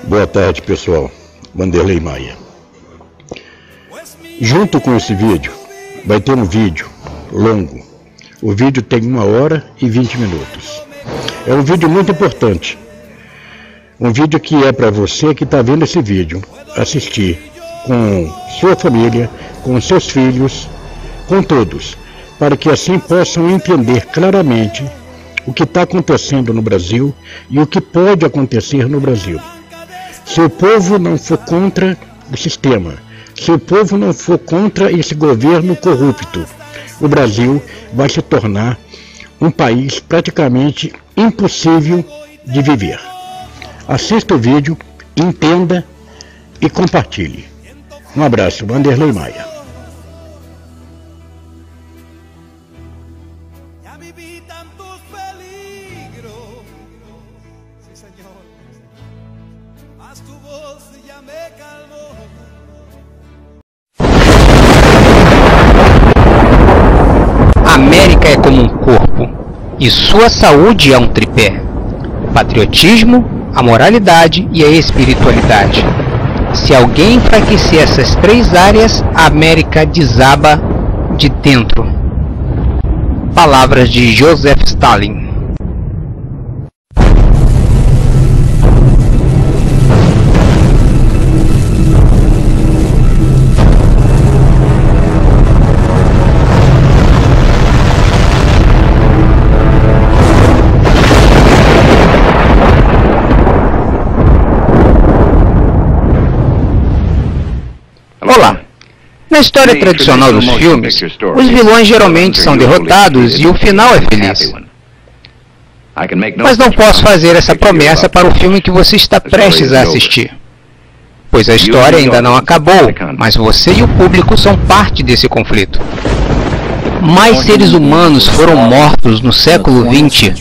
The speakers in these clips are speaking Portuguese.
Boa tarde, pessoal. Vanderlei Maia. Junto com esse vídeo, vai ter um vídeo longo. O vídeo tem 1 hora e 20 minutos. É um vídeo muito importante. Um vídeo que é para você que está vendo esse vídeo assistir com sua família, com seus filhos, com todos, para que assim possam entender claramente o que está acontecendo no Brasil e o que pode acontecer no Brasil. Se o povo não for contra o sistema, se o povo não for contra esse governo corrupto, o Brasil vai se tornar um país praticamente impossível de viver. Assista o vídeo, entenda e compartilhe. Um abraço, Vanderlei Maia. A América é como um corpo, e sua saúde é um tripé: o patriotismo, a moralidade e a espiritualidade. Se alguém enfraquecer essas 3 áreas, a América desaba de dentro. Palavras de Joseph Stalin. Olá! Na história tradicional dos filmes, os vilões geralmente são derrotados e o final é feliz. Mas não posso fazer essa promessa para o filme que você está prestes a assistir, pois a história ainda não acabou, mas você e o público são parte desse conflito. Mais seres humanos foram mortos no século XX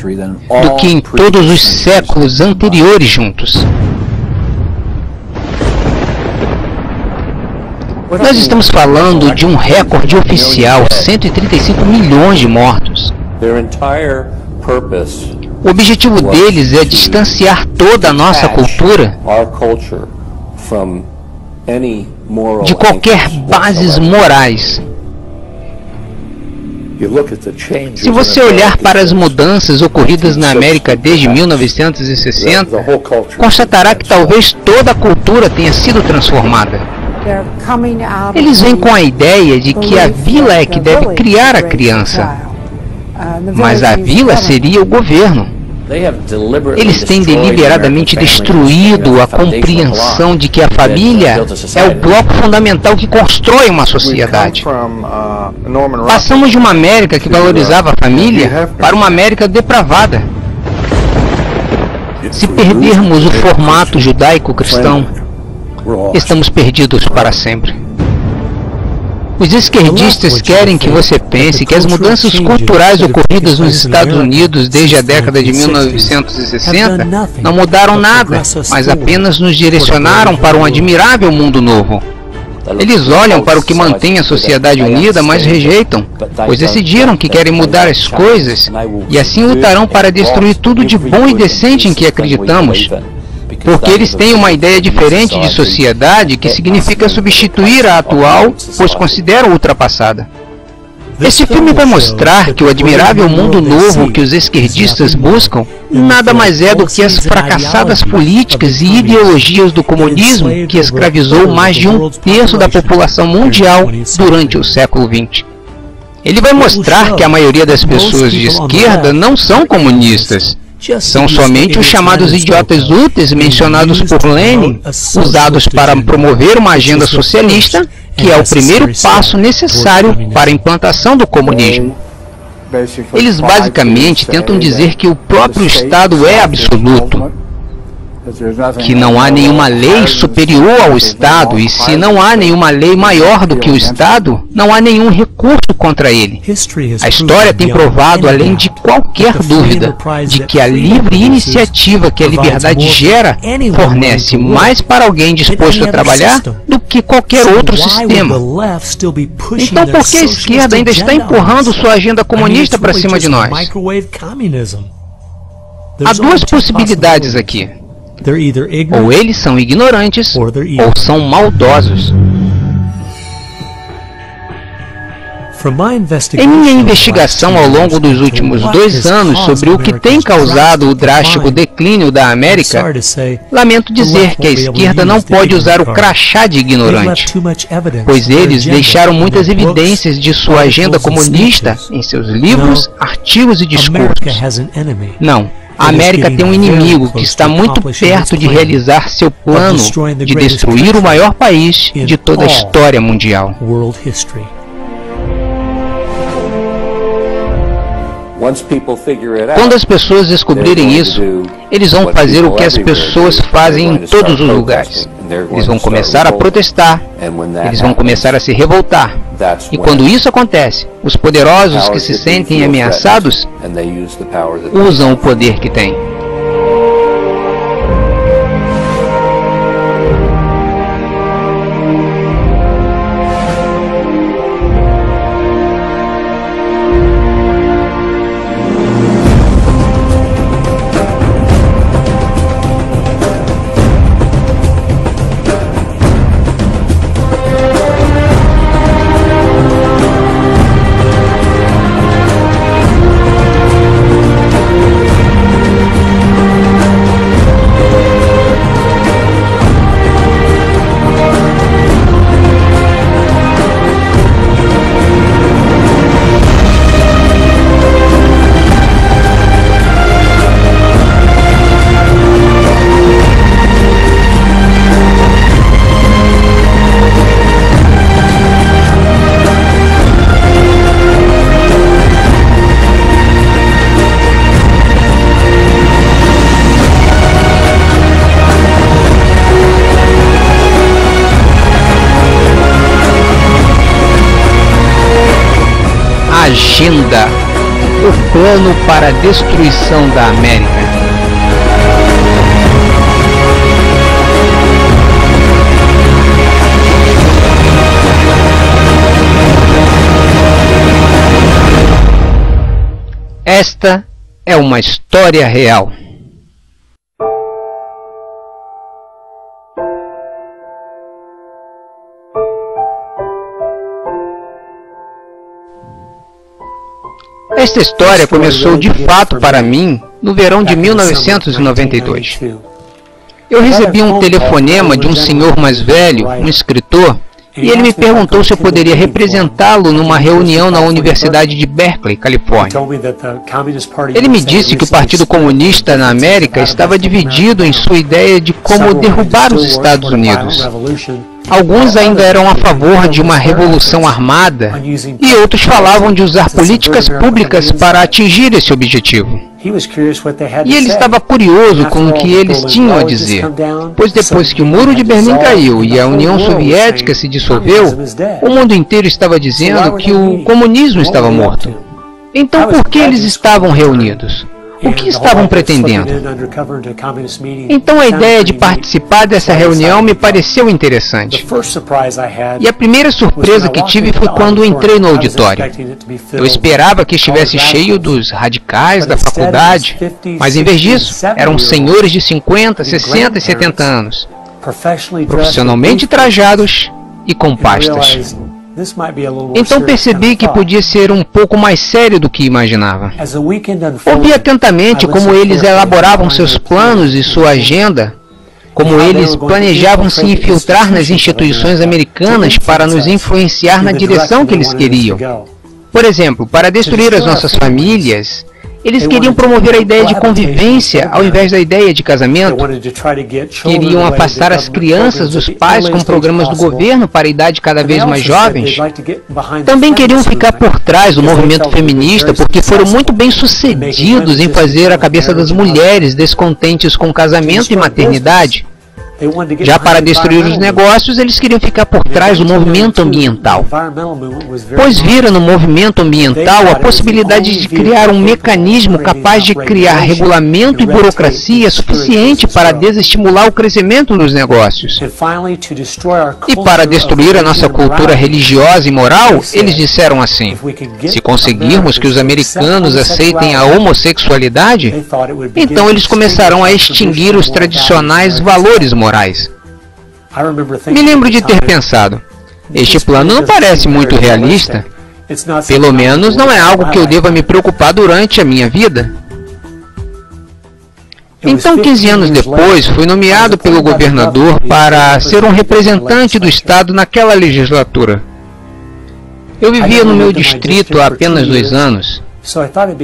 do que em todos os séculos anteriores juntos. Nós estamos falando de um recorde oficial: 135 milhões de mortos. O objetivo deles é distanciar toda a nossa cultura de qualquer bases morais. Se você olhar para as mudanças ocorridas na América desde 1960, constatará que talvez toda a cultura tenha sido transformada. Eles vêm com a ideia de que a vila é que deve criar a criança, mas a vila seria o governo. Eles têm deliberadamente destruído a compreensão de que a família é o bloco fundamental que constrói uma sociedade. Passamos de uma América que valorizava a família para uma América depravada. Se perdermos o formato judaico-cristão, estamos perdidos para sempre. Os esquerdistas querem que você pense que as mudanças culturais ocorridas nos Estados Unidos desde a década de 1960 não mudaram nada, mas apenas nos direcionaram para um admirável mundo novo. Eles olham para o que mantém a sociedade unida, mas rejeitam, pois decidiram que querem mudar as coisas e assim lutarão para destruir tudo de bom e decente em que acreditamos. Porque eles têm uma ideia diferente de sociedade que significa substituir a atual, pois consideram ultrapassada. Este filme vai mostrar que o admirável mundo novo que os esquerdistas buscam nada mais é do que as fracassadas políticas e ideologias do comunismo que escravizou mais de 1/3 da população mundial durante o século XX. Ele vai mostrar que a maioria das pessoas de esquerda não são comunistas. São somente os chamados idiotas úteis mencionados por Lenin, usados para promover uma agenda socialista, que é o primeiro passo necessário para a implantação do comunismo. Eles basicamente tentam dizer que o próprio Estado é absoluto. que não há nenhuma lei superior ao Estado, e se não há nenhuma lei maior do que o Estado, não há nenhum recurso contra ele. A história tem provado, além de qualquer dúvida, de que a livre iniciativa que a liberdade gera fornece mais para alguém disposto a trabalhar do que qualquer outro sistema. Então por que a esquerda ainda está empurrando sua agenda comunista para cima de nós? Há duas possibilidades aqui. Ou eles são ignorantes, ou são maldosos. Em minha investigação ao longo dos últimos 2 anos sobre o que tem causado o drástico declínio da América, lamento dizer que a esquerda não pode usar o crachá de ignorante, pois eles deixaram muitas evidências de sua agenda comunista em seus livros, artigos e discursos. Não. A América tem um inimigo que está muito perto de realizar seu plano de destruir o maior país de toda a história mundial. Quando as pessoas descobrirem isso, eles vão fazer o que as pessoas fazem em todos os lugares. Eles vão começar a protestar, eles vão começar a se revoltar. E quando isso acontece, os poderosos que se sentem ameaçados usam o poder que têm. Agenda, o plano para a destruição da América. Esta é uma história real. Esta história começou de fato para mim no verão de 1992. Eu recebi um telefonema de um senhor mais velho, um escritor, e ele me perguntou se eu poderia representá-lo numa reunião na Universidade de Berkeley, Califórnia. Ele me disse que o Partido Comunista na América estava dividido em sua ideia de como derrubar os Estados Unidos. Alguns ainda eram a favor de uma revolução armada e outros falavam de usar políticas públicas para atingir esse objetivo. E ele estava curioso com o que eles tinham a dizer, pois depois que o Muro de Berlim caiu e a União Soviética se dissolveu, o mundo inteiro estava dizendo que o comunismo estava morto. Então por que eles estavam reunidos? O que estavam pretendendo? Então a ideia de participar dessa reunião me pareceu interessante. E a primeira surpresa que tive foi quando entrei no auditório. Eu esperava que estivesse cheio dos radicais da faculdade, mas em vez disso, eram senhores de 50, 60 e 70 anos, profissionalmente trajados e com pastas. Então percebi que podia ser um pouco mais sério do que imaginava. Ouvi atentamente como eles elaboravam seus planos e sua agenda, como eles planejavam se infiltrar nas instituições americanas para nos influenciar na direção que eles queriam. Por exemplo, para destruir as nossas famílias Eles queriam promover a ideia de convivência ao invés da ideia de casamento. Queriam afastar as crianças dos pais com programas do governo para a idade cada vez mais jovens. Também queriam ficar por trás do movimento feminista porque foram muito bem sucedidos em fazer a cabeça das mulheres descontentes com casamento e maternidade. Já para destruir os negócios, eles queriam ficar por trás do movimento ambiental, pois viram no movimento ambiental a possibilidade de criar um mecanismo capaz de criar regulamento e burocracia suficiente para desestimular o crescimento dos negócios. E para destruir a nossa cultura religiosa e moral, eles disseram assim: se conseguirmos que os americanos aceitem a homossexualidade, então eles começarão a extinguir os tradicionais valores morais. Me lembro de ter pensado, este plano não parece muito realista. Pelo menos não é algo que eu deva me preocupar durante a minha vida. Então, 15 anos depois, fui nomeado pelo governador para ser um representante do Estado naquela legislatura. Eu vivia no meu distrito há apenas 2 anos.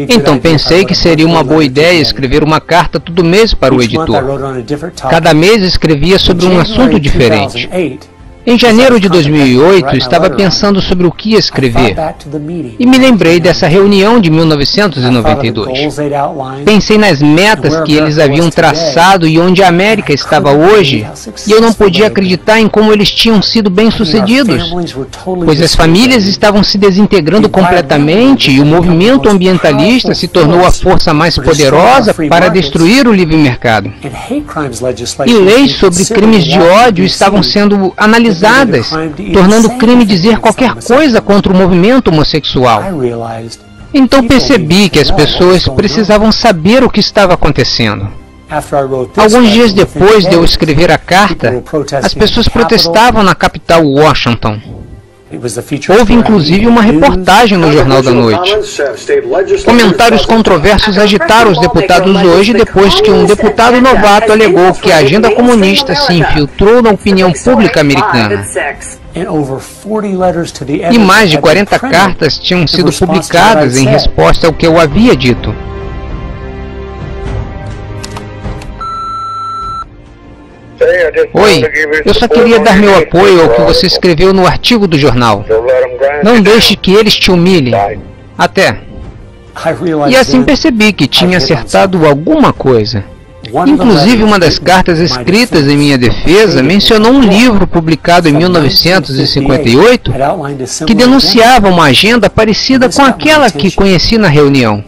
Então pensei que seria uma boa ideia escrever uma carta todo mês para o editor. Cada mês escrevia sobre um assunto diferente. Em janeiro de 2008, estava pensando sobre o que escrever e me lembrei dessa reunião de 1992. Pensei nas metas que eles haviam traçado e onde a América estava hoje, e eu não podia acreditar em como eles tinham sido bem-sucedidos, pois as famílias estavam se desintegrando completamente e o movimento ambientalista se tornou a força mais poderosa para destruir o livre mercado. E leis sobre crimes de ódio estavam sendo analisadas, tornando crime dizer qualquer coisa contra o movimento homossexual. Então percebi que as pessoas precisavam saber o que estava acontecendo. Alguns dias depois de eu escrever a carta, as pessoas protestavam na capital Washington. Houve inclusive uma reportagem no Jornal da Noite. Comentários controversos agitaram os deputados hoje depois que um deputado novato alegou que a agenda comunista se infiltrou na opinião pública americana. E mais de 40 cartas tinham sido publicadas em resposta ao que eu havia dito. Oi, eu só queria dar meu apoio ao que você escreveu no artigo do jornal. Não deixe que eles te humilhem. Até. E assim percebi que tinha acertado alguma coisa. Inclusive, uma das cartas escritas em minha defesa mencionou um livro publicado em 1958 que denunciava uma agenda parecida com aquela que conheci na reunião.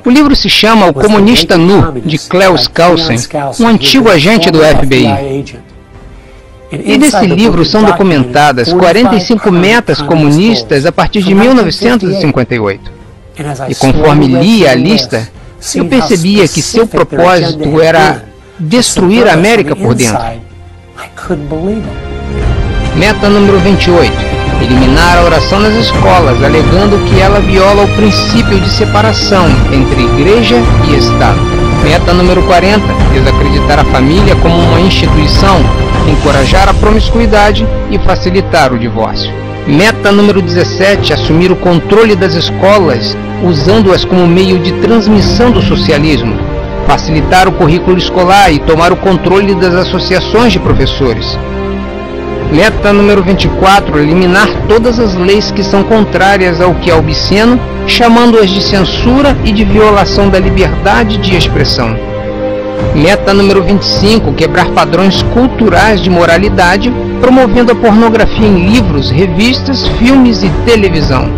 O livro se chama O Comunista Nu, de Klaus Kausen, um antigo agente do FBI. E nesse livro são documentadas 45 metas comunistas a partir de 1958. E conforme lia a lista, eu percebia que seu propósito era destruir a América por dentro. Meta número 28. Eliminar a oração nas escolas, alegando que ela viola o princípio de separação entre igreja e Estado. Meta número 40. Desacreditar a família como uma instituição, encorajar a promiscuidade e facilitar o divórcio. Meta número 17. Assumir o controle das escolas, usando-as como meio de transmissão do socialismo. Facilitar o currículo escolar e tomar o controle das associações de professores. Meta número 24. Eliminar todas as leis que são contrárias ao que é obsceno, chamando-as de censura e de violação da liberdade de expressão. Meta número 25. Quebrar padrões culturais de moralidade, promovendo a pornografia em livros, revistas, filmes e televisão.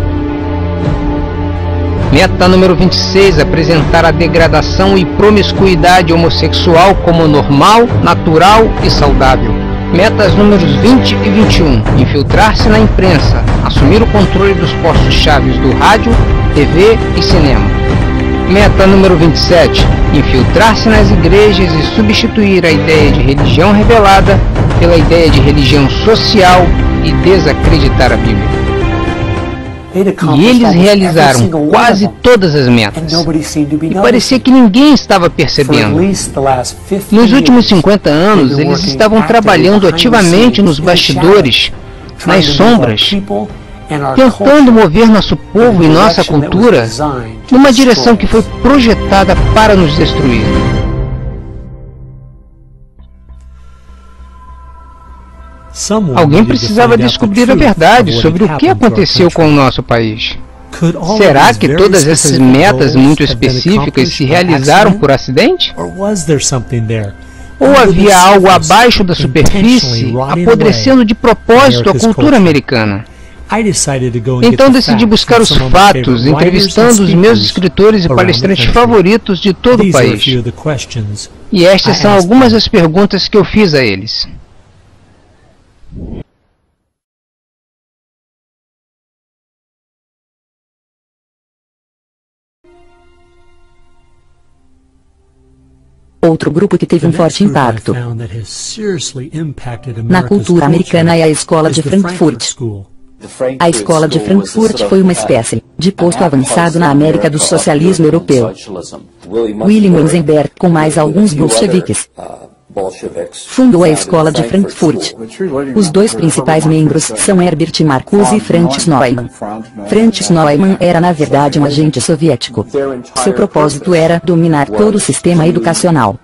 Meta número 26. Apresentar a degradação e promiscuidade homossexual como normal, natural e saudável. Metas números 20 e 21. Infiltrar-se na imprensa, assumir o controle dos postos-chave do rádio, TV e cinema. Meta número 27. Infiltrar-se nas igrejas e substituir a ideia de religião revelada pela ideia de religião social e desacreditar a Bíblia. E eles realizaram quase todas as metas. E parecia que ninguém estava percebendo. Nos últimos 50 anos, eles estavam trabalhando ativamente nos bastidores, nas sombras, tentando mover nosso povo e nossa cultura numa direção que foi projetada para nos destruir. Alguém precisava descobrir a verdade sobre o que aconteceu com o nosso país. Será que todas essas metas muito específicas se realizaram por acidente? Ou havia algo abaixo da superfície apodrecendo de propósito a cultura americana? Então decidi buscar os fatos, entrevistando os meus escritores e palestrantes favoritos de todo o país. E estas são algumas das perguntas que eu fiz a eles. Outro grupo que teve um forte impacto na cultura americana é a Escola de Frankfurt. A Escola de Frankfurt foi uma espécie de posto avançado na América do socialismo europeu. William Wittenberg, com mais alguns bolcheviques, fundou a Escola de Frankfurt. Os dois principais membros são Herbert Marcuse e Franz Neumann. Franz Neumann era na verdade um agente soviético. Seu propósito era dominar todo o sistema educacional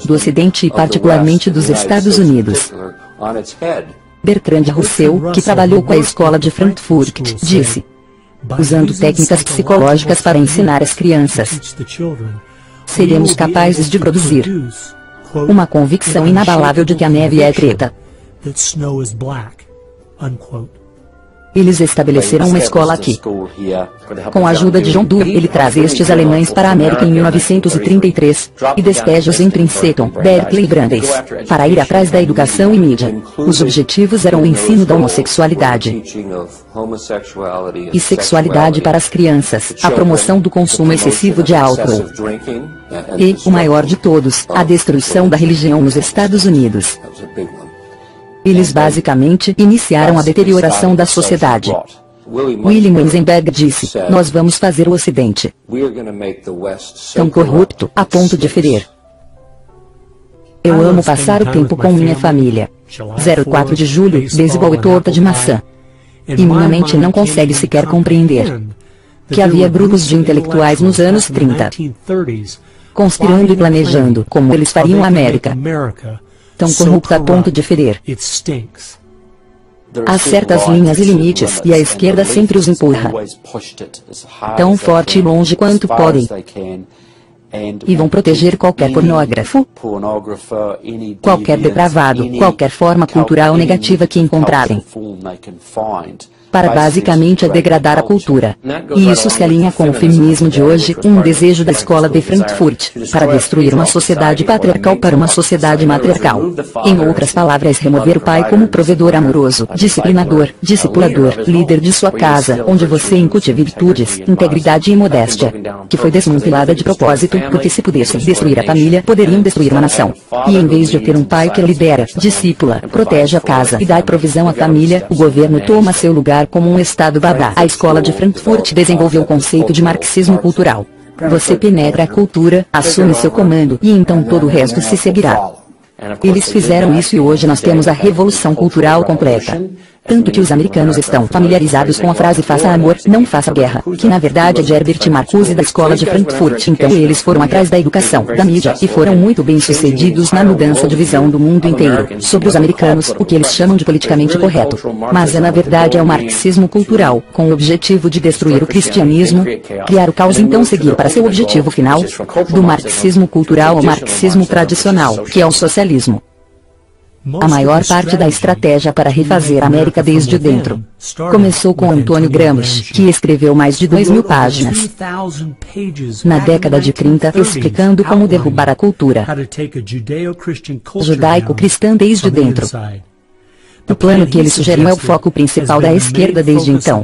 do Ocidente e particularmente dos Estados Unidos. Bertrand Russell, que trabalhou com a Escola de Frankfurt, disse: usando técnicas psicológicas para ensinar as crianças, seremos capazes de produzir uma convicção inabalável de que a neve é preta. Eles estabeleceram uma escola aqui. Com a ajuda de John Dewey, ele traz estes alemães para a América em 1933 e despeja-os em Princeton, Berkeley e Brandeis, para ir atrás da educação e mídia. Os objetivos eram o ensino da homossexualidade e sexualidade para as crianças, a promoção do consumo excessivo de álcool e, o maior de todos, a destruição da religião nos Estados Unidos. Eles basicamente iniciaram a deterioração da sociedade. William Wittenberg disse: nós vamos fazer o Ocidente tão corrupto a ponto de ferir. Eu amo passar o tempo com minha família. 04 de julho, beisebol e torta de maçã. E minha mente não consegue sequer compreender que havia grupos de intelectuais nos anos 30 conspirando e planejando como eles fariam a América tão corrupta a ponto de ferir. Há certas linhas e limites, e a esquerda sempre os empurra tão forte e longe quanto podem. E vão proteger qualquer pornógrafo, qualquer depravado, qualquer forma cultural negativa que encontrarem, para basicamente degradar a cultura. E isso se alinha com o feminismo de hoje, um desejo da Escola de Frankfurt, para destruir uma sociedade patriarcal para uma sociedade matriarcal. Em outras palavras, remover o pai como provedor amoroso, disciplinador, discipulador, líder de sua casa, onde você incute virtudes, integridade e modéstia, que foi desmantelada de propósito, porque se pudessem destruir a família, poderiam destruir uma nação. E em vez de ter um pai que lidera, discipula, protege a casa e dá provisão à família, o governo toma seu lugar como um Estado babá. A Escola de Frankfurt desenvolveu o conceito de marxismo cultural. Você penetra a cultura, assume seu comando, e então todo o resto se seguirá. Eles fizeram isso e hoje nós temos a revolução cultural completa. Tanto que os americanos estão familiarizados com a frase faça amor, não faça guerra, que na verdade é de Herbert Marcuse da Escola de Frankfurt. Então eles foram atrás da educação, da mídia, e foram muito bem sucedidos na mudança de visão do mundo inteiro, sobre os americanos, o que eles chamam de politicamente correto. Mas na verdade é o marxismo cultural, com o objetivo de destruir o cristianismo, criar o caos e então seguir para seu objetivo final, do marxismo cultural ao marxismo tradicional, que é o socialismo. A maior parte da estratégia para refazer a América desde dentro começou com Antônio Gramsci, que escreveu mais de 2.000 páginas na década de 30 explicando como derrubar a cultura judaico-cristã desde dentro. O plano que ele sugeriu é o foco principal da esquerda desde então.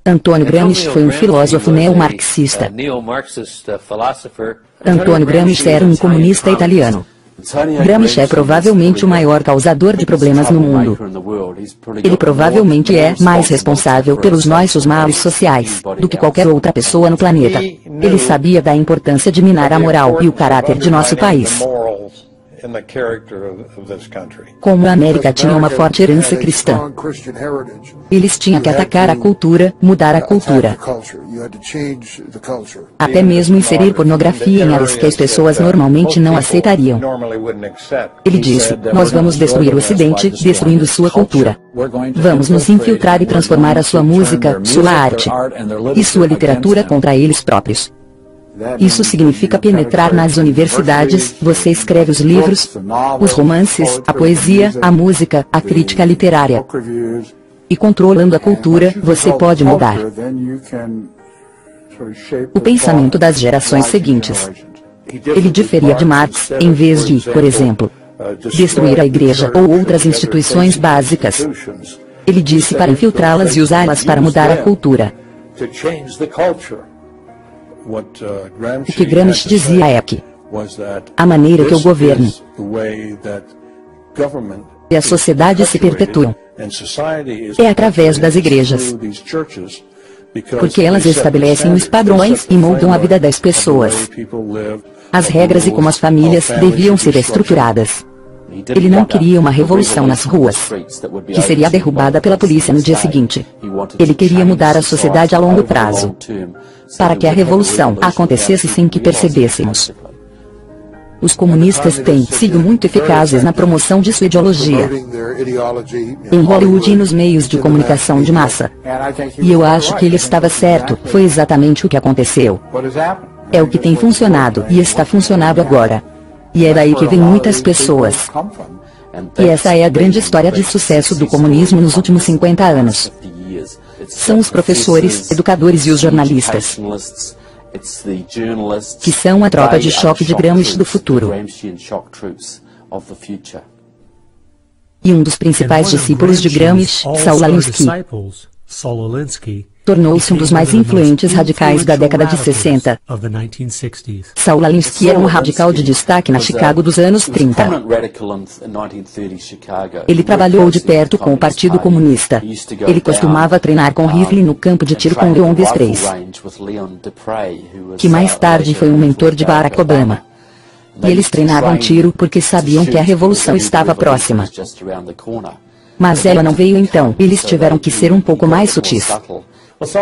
Antônio Gramsci foi um filósofo neomarxista. Antônio Gramsci era um comunista italiano. Gramsci é provavelmente o maior causador de problemas no mundo. Ele provavelmente é mais responsável pelos nossos males sociais do que qualquer outra pessoa no planeta. Ele sabia da importância de minar a moral e o caráter de nosso país. Como a América tinha uma forte herança cristã, eles tinham que atacar a cultura, mudar a cultura. Até mesmo inserir pornografia em áreas que as pessoas normalmente não aceitariam. Ele disse, nós vamos destruir o Ocidente, destruindo sua cultura. Vamos nos infiltrar e transformar a sua música, sua arte e sua literatura contra eles próprios. Isso significa penetrar nas universidades, você escreve os livros, os romances, a poesia, a música, a crítica literária. E controlando a cultura, você pode mudar o pensamento das gerações seguintes. Ele diferia de Marx, em vez de, por exemplo, destruir a igreja ou outras instituições básicas. Ele disse para infiltrá-las e usá-las para mudar a cultura. O que Gramsci dizia é que a maneira que o governo e a sociedade se perpetuam é através das igrejas, porque elas estabelecem os padrões e moldam a vida das pessoas. As regras e como as famílias deviam ser estruturadas. Ele não queria uma revolução nas ruas, que seria derrubada pela polícia no dia seguinte. Ele queria mudar a sociedade a longo prazo, para que a revolução acontecesse sem que percebêssemos. Os comunistas têm sido muito eficazes na promoção de sua ideologia, em Hollywood e nos meios de comunicação de massa. E eu acho que ele estava certo, foi exatamente o que aconteceu. É o que tem funcionado e está funcionando agora. E é daí que vêm muitas pessoas. E essa é a grande história de sucesso do comunismo nos últimos 50 anos. São os professores, educadores e os jornalistas, que são a tropa de choque de Gramsci do futuro. E um dos principais discípulos de Gramsci, Saul Alinsky, tornou-se um dos mais influentes radicais da década de 60. Saul Alinsky era um radical de destaque na Chicago dos anos 30. Ele trabalhou de perto com o Partido Comunista. Ele costumava treinar com rifle no campo de tiro com Leon Desprez, que mais tarde foi um mentor de Barack Obama. E eles treinavam tiro porque sabiam que a revolução estava próxima. Mas ela não veio então, eles tiveram que ser um pouco mais sutis.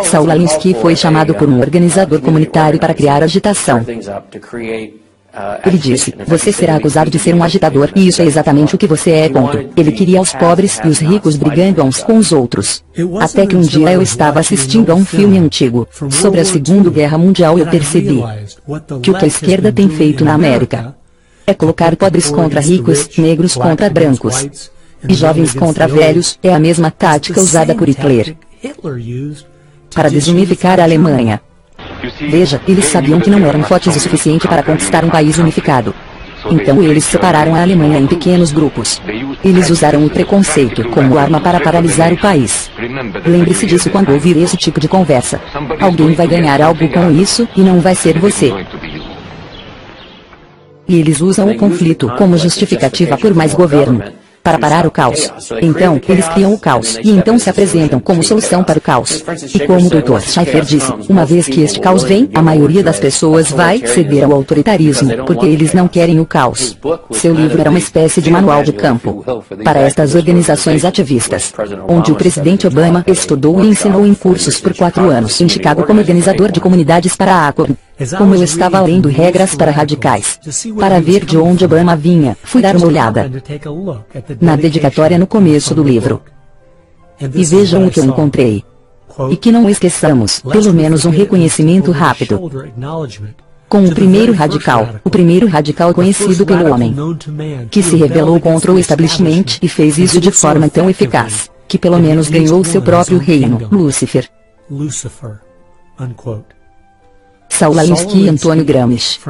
Saul Alinsky foi chamado por um organizador comunitário para criar agitação. Ele disse, você será acusado de ser um agitador, e isso é exatamente o que você é, ponto. Ele queria os pobres e os ricos brigando uns com os outros. Até que um dia eu estava assistindo a um filme antigo, sobre a Segunda Guerra Mundial e eu percebi que o que a esquerda tem feito na América é colocar pobres contra ricos, negros contra brancos, e jovens contra velhos, é a mesma tática usada por Hitler para desunificar a Alemanha. Veja, eles sabiam que não eram fortes o suficiente para conquistar um país unificado. Então eles separaram a Alemanha em pequenos grupos. Eles usaram o preconceito como arma para paralisar o país. Lembre-se disso quando ouvir esse tipo de conversa. Alguém vai ganhar algo com isso, e não vai ser você. E eles usam o conflito como justificativa por mais governo, para parar o caos. Então, eles criam o caos, e então se apresentam como solução para o caos. E como o Dr. Schaeffer disse, uma vez que este caos vem, a maioria das pessoas vai ceder ao autoritarismo, porque eles não querem o caos. Seu livro era uma espécie de manual de campo para estas organizações ativistas, onde o presidente Obama estudou e ensinou em cursos por 4 anos em Chicago como organizador de comunidades para a ACOR. Como eu estava lendo regras para radicais, para ver de onde Obama vinha, fui dar uma olhada na dedicatória no começo do livro. E vejam o que eu encontrei. E que não esqueçamos, pelo menos um reconhecimento rápido. Com o primeiro radical conhecido pelo homem, que se rebelou contra o establishment e fez isso de forma tão eficaz, que pelo menos ganhou seu próprio reino, Lúcifer. Saul Alinsky e Antônio Gramsci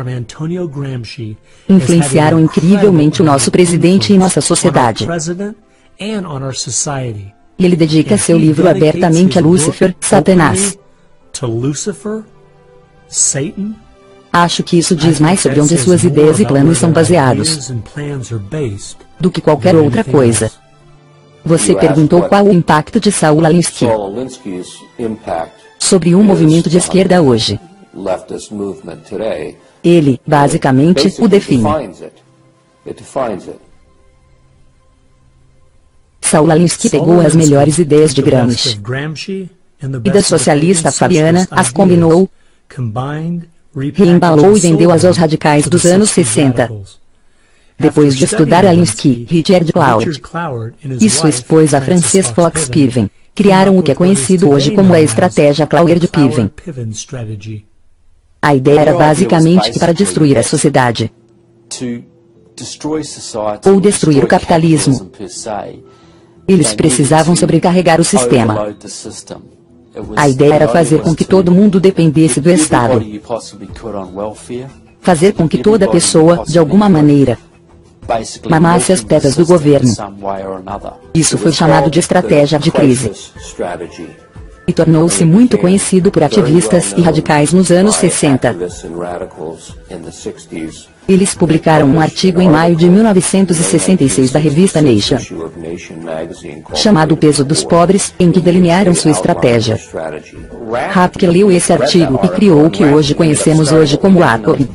influenciaram incrivelmente o nosso presidente e nossa sociedade. E ele dedica seu livro abertamente a Lúcifer, Satanás. Acho que isso diz mais sobre onde suas ideias e planos são baseados do que qualquer outra coisa. Você perguntou qual o impacto de Saul Alinsky sobre um movimento de esquerda hoje. Ele, basicamente, o define. Saul Alinsky pegou as melhores ideias de Gramsci e da socialista Fabiana, as combinou, reembalou e vendeu-as aos radicais dos anos 60. Depois de estudar Alinsky, Richard Cloud e sua esposa Frances Fox Piven criaram o que é conhecido hoje como a estratégia Cloward-Piven. A ideia era basicamente que para destruir a sociedade, ou destruir o capitalismo, eles precisavam sobrecarregar o sistema. A ideia era fazer com que todo mundo dependesse do Estado. Fazer com que toda pessoa, de alguma maneira, mamasse as tetas do governo. Isso foi chamado de estratégia de crise. E tornou-se muito conhecido por ativistas e radicais nos anos 60. Eles publicaram um artigo em maio de 1966 da revista Nation, chamado O Peso dos Pobres, em que delinearam sua estratégia. Rapke leu esse artigo e criou o que hoje conhecemos hoje como Acorn.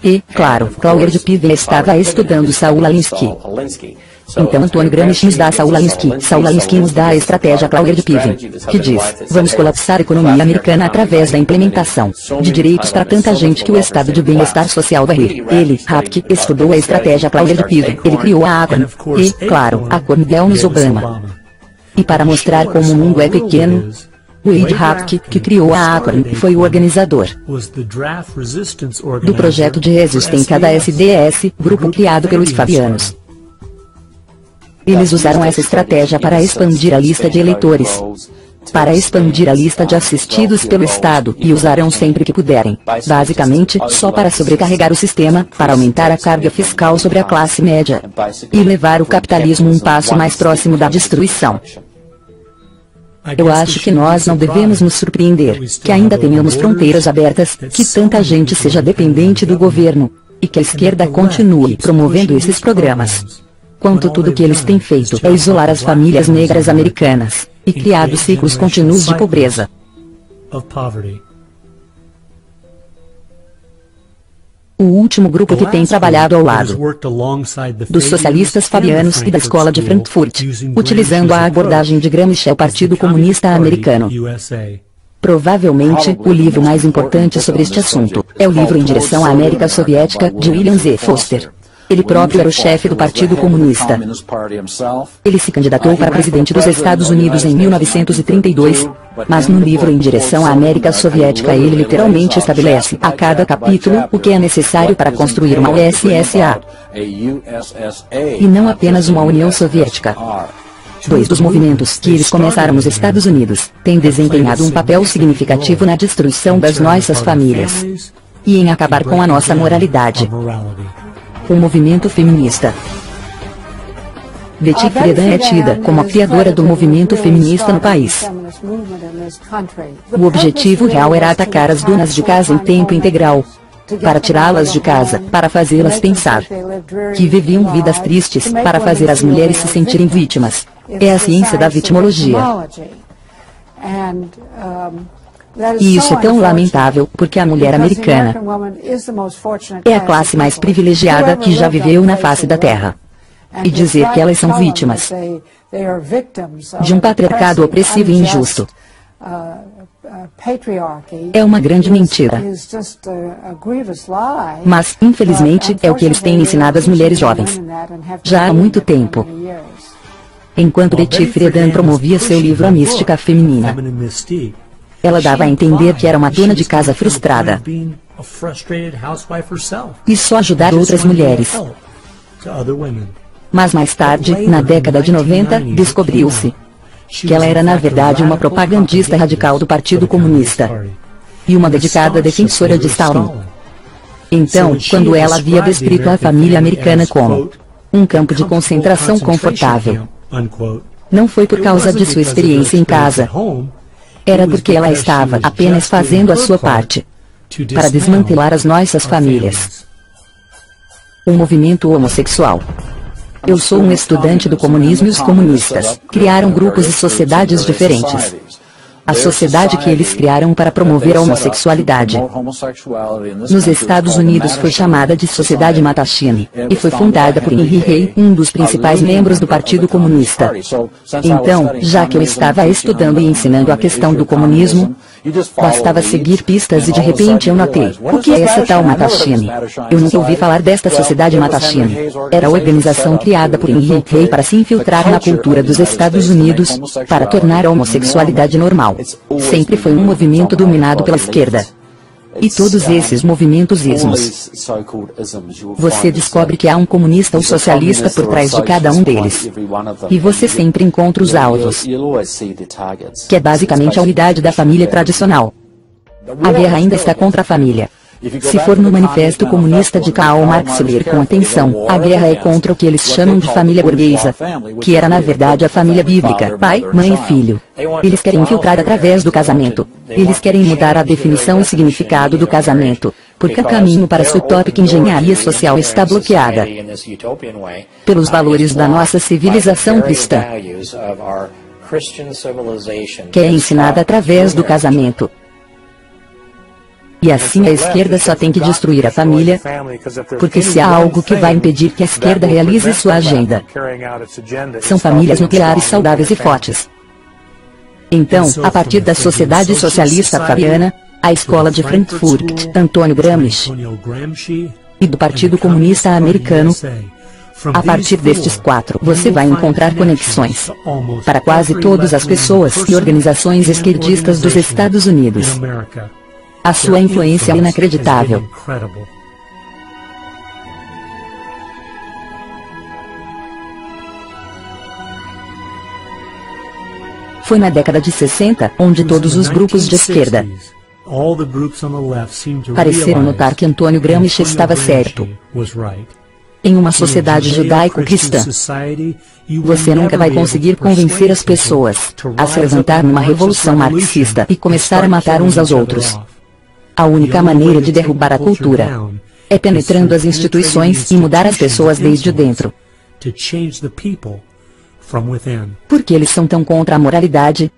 E, claro, Cloward-Piven estava estudando Saul Alinsky. Então Antônio Gramsci nos dá Saul Alinsky. Saul Alinsky nos dá a estratégia Cloward-Piven, que diz: vamos colapsar a economia americana através da implementação de direitos para tanta gente que o estado de bem-estar social vai rir. Ele, Rapke, estudou a estratégia Cloward-Piven. Ele criou a Acorn. E, claro, Acorn deu-nos Obama. E para mostrar como o mundo é pequeno, Wade Rapke, que criou a Acorn, foi o organizador do projeto de resistência da SDS, grupo criado pelos Fabianos. Eles usaram essa estratégia para expandir a lista de eleitores, para expandir a lista de assistidos pelo Estado, e usarão sempre que puderem, basicamente, só para sobrecarregar o sistema, para aumentar a carga fiscal sobre a classe média, e levar o capitalismo um passo mais próximo da destruição. Eu acho que nós não devemos nos surpreender, que ainda tenhamos fronteiras abertas, que tanta gente seja dependente do governo, e que a esquerda continue promovendo esses programas. Quanto tudo que eles têm feito é isolar as famílias negras americanas, e criado ciclos contínuos de pobreza. O último grupo que tem trabalhado ao lado dos socialistas fabianos e da Escola de Frankfurt, utilizando a abordagem de Gramsci é o Partido Comunista Americano. Provavelmente, o livro mais importante sobre este assunto é o livro Em Direção à América Soviética, de William Z. Foster. Ele próprio era o chefe do Partido Comunista. Ele se candidatou para presidente dos Estados Unidos em 1932, mas no livro Em Direção à América Soviética ele literalmente estabelece, a cada capítulo, o que é necessário para construir uma USSA, e não apenas uma União Soviética. Dois dos movimentos que eles começaram nos Estados Unidos têm desempenhado um papel significativo na destruição das nossas famílias e em acabar com a nossa moralidade. O movimento feminista. Betty Friedan é tida como a criadora do movimento feminista no país. O objetivo real era atacar as donas de casa em tempo integral, para tirá-las de casa, para fazê-las pensar que viviam vidas tristes, para fazer as mulheres se sentirem vítimas. É a ciência da vitimologia. E isso é tão lamentável, porque a mulher americana é a classe mais privilegiada que já viveu na face da Terra. E dizer que elas são vítimas de um patriarcado opressivo e injusto é uma grande mentira. Mas, infelizmente, é o que eles têm ensinado às mulheres jovens já há muito tempo. Enquanto Betty Friedan promovia seu livro A Mística Feminina, ela dava a entender que era uma dona de casa frustrada e só ajudar outras mulheres. Mas mais tarde, na década de 90, descobriu-se que ela era na verdade uma propagandista radical do Partido Comunista e uma dedicada defensora de Stalin. Então, quando ela havia descrito a família americana como um campo de concentração confortável, não foi por causa de sua experiência em casa, era porque ela estava apenas fazendo a sua parte para desmantelar as nossas famílias. O movimento homossexual. Eu sou um estudante do comunismo e os comunistas criaram grupos e sociedades diferentes. A sociedade que eles criaram para promover a homossexualidade. Nos Estados Unidos foi chamada de Sociedade Mattachine, e foi fundada por Henry Rey, um dos principais membros do Partido Comunista. Então, já que eu estava estudando e ensinando a questão do comunismo, bastava seguir pistas e de repente eu notei, o que é essa tal Mattachine? Eu nunca ouvi falar desta Sociedade Mattachine. Era a organização criada por Henry Rey para se infiltrar na cultura dos Estados Unidos, para tornar a homossexualidade normal. Sempre foi um movimento dominado pela esquerda. E todos esses movimentos ismos, você descobre que há um comunista ou socialista por trás de cada um deles. E você sempre encontra os alvos, que é basicamente a unidade da família tradicional. A guerra ainda está contra a família. Se for no Manifesto Comunista de Karl Marx ler com atenção, a guerra é contra o que eles chamam de família burguesa, que era na verdade a família bíblica, pai, mãe e filho. Eles querem infiltrar através do casamento. Eles querem mudar a definição e significado do casamento, porque o caminho para essa utópica engenharia social está bloqueada pelos valores da nossa civilização cristã, que é ensinada através do casamento. E assim a esquerda só tem que destruir a família, porque se há algo que vai impedir que a esquerda realize sua agenda, são famílias nucleares saudáveis e fortes. Então, a partir da Sociedade Socialista Fabiana, a Escola de Frankfurt, Antônio Gramsci, e do Partido Comunista Americano, a partir destes quatro, você vai encontrar conexões para quase todas as pessoas e organizações esquerdistas dos Estados Unidos. A sua influência é inacreditável. Foi na década de 60, onde todos os grupos de esquerda pareceram notar que Antônio Gramsci estava certo. Em uma sociedade judaico-cristã, você nunca vai conseguir convencer as pessoas a se levantar numa revolução marxista e começar a matar uns aos outros. A única maneira de derrubar a cultura é penetrando as instituições e mudar as pessoas desde dentro. Por que eles são tão contra a moralidade?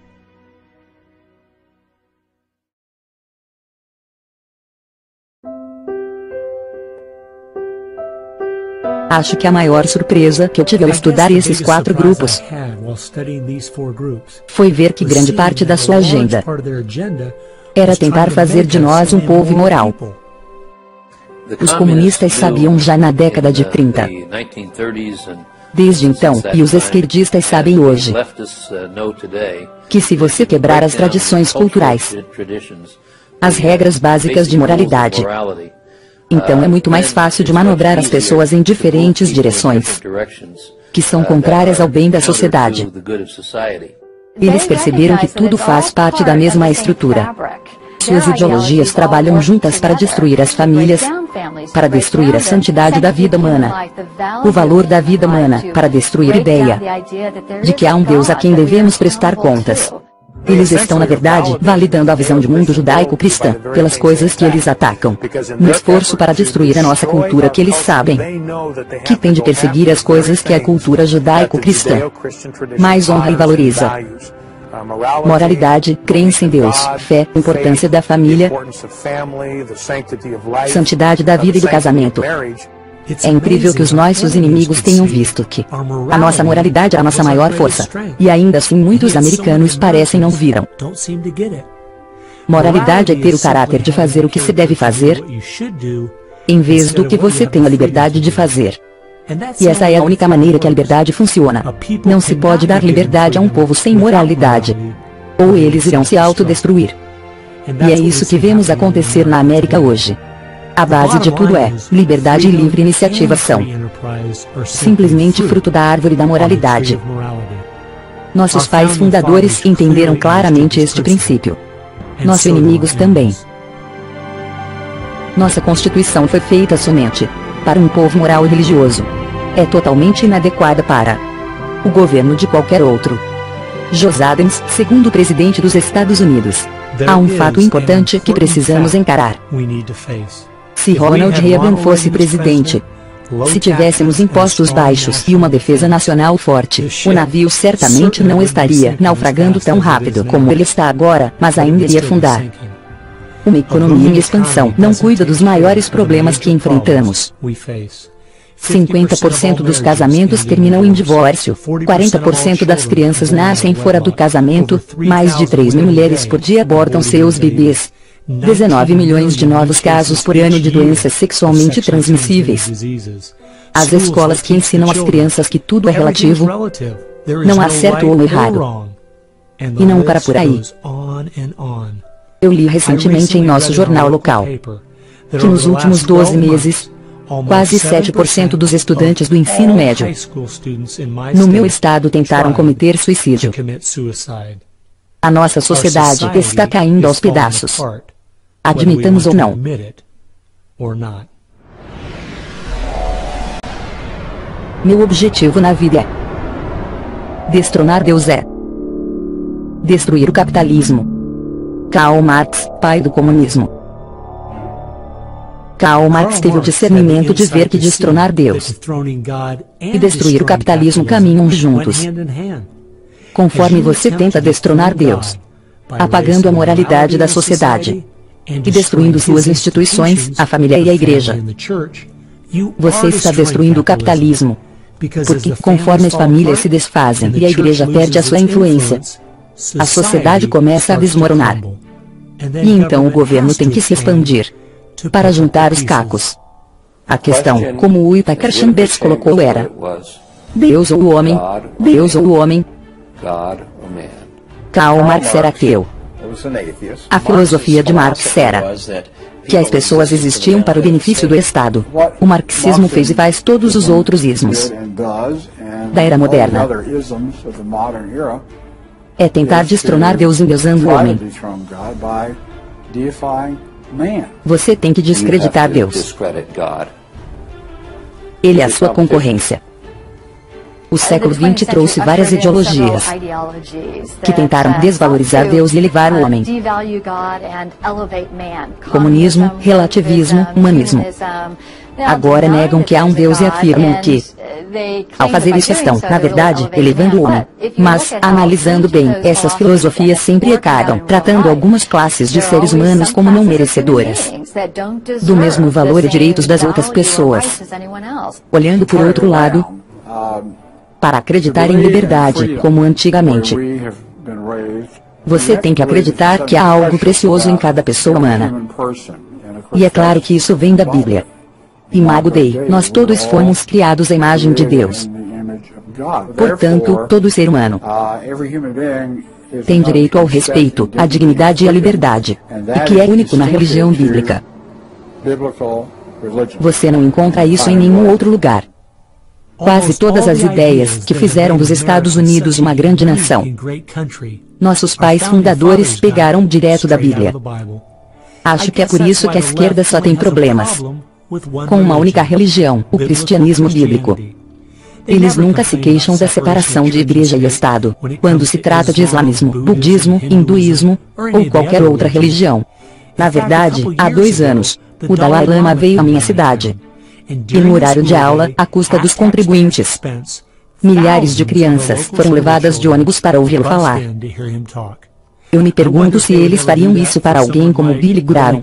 Acho que a maior surpresa que eu tive ao estudar esses quatro grupos foi ver que grande parte da sua agenda era tentar fazer de nós um povo imoral. Os comunistas sabiam já na década de 30. Desde então, e os esquerdistas sabem hoje, que se você quebrar as tradições culturais, as regras básicas de moralidade, então é muito mais fácil de manobrar as pessoas em diferentes direções, que são contrárias ao bem da sociedade. Eles perceberam que tudo faz parte da mesma estrutura. Suas ideologias trabalham juntas para destruir as famílias, para destruir a santidade da vida humana, o valor da vida humana, para destruir a ideia de que há um Deus a quem devemos prestar contas. Eles estão, na verdade, validando a visão de mundo judaico-cristã, pelas coisas que eles atacam, no esforço para destruir a nossa cultura que eles sabem que tem de perseguir as coisas que a cultura judaico-cristã mais honra e valoriza. Moralidade, crença em Deus, fé, importância da família, santidade da vida e do casamento. É incrível que os nossos inimigos tenham visto que a nossa moralidade é a nossa maior força, e ainda assim muitos americanos parecem não viram. Moralidade é ter o caráter de fazer o que se deve fazer, em vez do que você tem a liberdade de fazer. E essa é a única maneira que a liberdade funciona. Não se pode dar liberdade a um povo sem moralidade, ou eles irão se autodestruir. E é isso que vemos acontecer na América hoje. A base de tudo é, liberdade e livre iniciativa são simplesmente fruto da árvore da moralidade. Nossos pais fundadores entenderam claramente este princípio. Nossos inimigos também. Nossa Constituição foi feita somente para um povo moral e religioso. É totalmente inadequada para o governo de qualquer outro. José Adams, segundo presidente dos Estados Unidos. Há um fato importante que precisamos encarar. Se Ronald Reagan fosse presidente, Se tivéssemos impostos baixos e uma defesa nacional forte, o navio certamente não estaria naufragando tão rápido como ele está agora, mas ainda iria afundar. Uma economia em expansão não cuida dos maiores problemas que enfrentamos. 50% dos casamentos terminam em divórcio, 40% das crianças nascem fora do casamento, mais de 3 mil mulheres por dia abortam seus bebês, 19 milhões de novos casos por ano de doenças sexualmente transmissíveis. As escolas que ensinam às crianças que tudo é relativo, não há certo ou errado. E não para por aí. Eu li recentemente em nosso jornal local que nos últimos 12 meses, quase 7% dos estudantes do ensino médio no meu estado tentaram cometer suicídio. A nossa sociedade está caindo aos pedaços. Admitamos ou não. Meu objetivo na vida é destronar Deus, é destruir o capitalismo. Karl Marx, pai do comunismo. Karl Marx teve o discernimento de ver que destronar Deus e destruir o capitalismo caminham juntos. Conforme você tenta destronar Deus, apagando a moralidade da sociedade e destruindo suas instituições, a família e a igreja, você está destruindo o capitalismo, porque conforme as famílias se desfazem e a igreja perde a sua influência, a sociedade começa a desmoronar. E então o governo tem que se expandir para juntar os cacos. A questão, como o Itaker Chambers colocou, era: Deus ou o homem? Deus ou o homem? Karl Marx era ateu. A filosofia de Marx era que as pessoas existiam para o benefício do Estado. O marxismo fez e faz todos os outros ismos da era moderna. É tentar destronar Deus endeusando o homem. Você tem que descreditar Deus. Ele é a sua concorrência. O século XX trouxe várias ideologias que tentaram desvalorizar Deus e elevar o homem. Comunismo, relativismo, humanismo. Agora negam que há um Deus e afirmam que, ao fazer isso, estão, na verdade, elevando o homem. Mas, analisando bem, essas filosofias sempre acabam tratando algumas classes de seres humanos como não merecedoras do mesmo valor e direitos das outras pessoas. Olhando por outro lado, para acreditar em liberdade, como antigamente, você tem que acreditar que há algo precioso em cada pessoa humana. E é claro que isso vem da Bíblia. Imago Dei, nós todos fomos criados à imagem de Deus. Portanto, todo ser humano tem direito ao respeito, à dignidade e à liberdade, e que é único na religião bíblica. Você não encontra isso em nenhum outro lugar. Quase todas as ideias que fizeram dos Estados Unidos uma grande nação, nossos pais fundadores pegaram direto da Bíblia. Acho que é por isso que a esquerda só tem problemas com uma única religião, o cristianismo bíblico. Eles nunca se queixam da separação de igreja e Estado, quando se trata de islamismo, budismo, hinduísmo, ou qualquer outra religião. Na verdade, há 2 anos, o Dalai Lama veio à minha cidade. E no horário de aula, à custa dos contribuintes, milhares de crianças foram levadas de ônibus para ouvi-lo falar. Eu me pergunto se eles fariam isso para alguém como Billy Graham.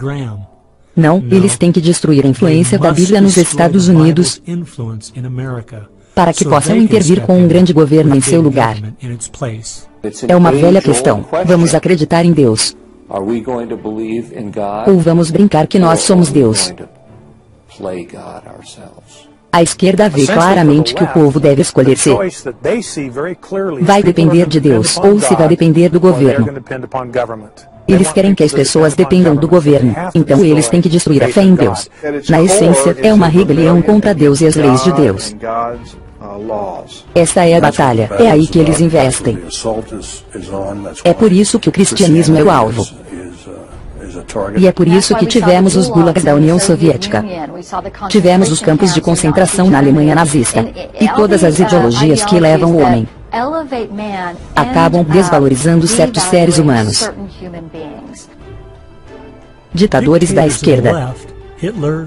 Não, eles têm que destruir a influência da Bíblia nos Estados Unidos para que possam intervir com um grande governo em seu lugar. É uma velha questão. Vamos acreditar em Deus? Ou vamos brincar que nós somos Deus? A esquerda vê claramente que o povo deve escolher se vai depender de Deus ou se vai depender do governo. Eles querem que as pessoas dependam do governo, então eles têm que destruir a fé em Deus. Na essência, é uma rebelião contra Deus e as leis de Deus. Esta é a batalha, é aí que eles investem. É por isso que o cristianismo é o alvo. E é por isso que tivemos os gulags da União Soviética. Tivemos os campos de concentração na Alemanha nazista. E todas as ideologias que levam o homem acabam desvalorizando certos seres humanos. Ditadores da esquerda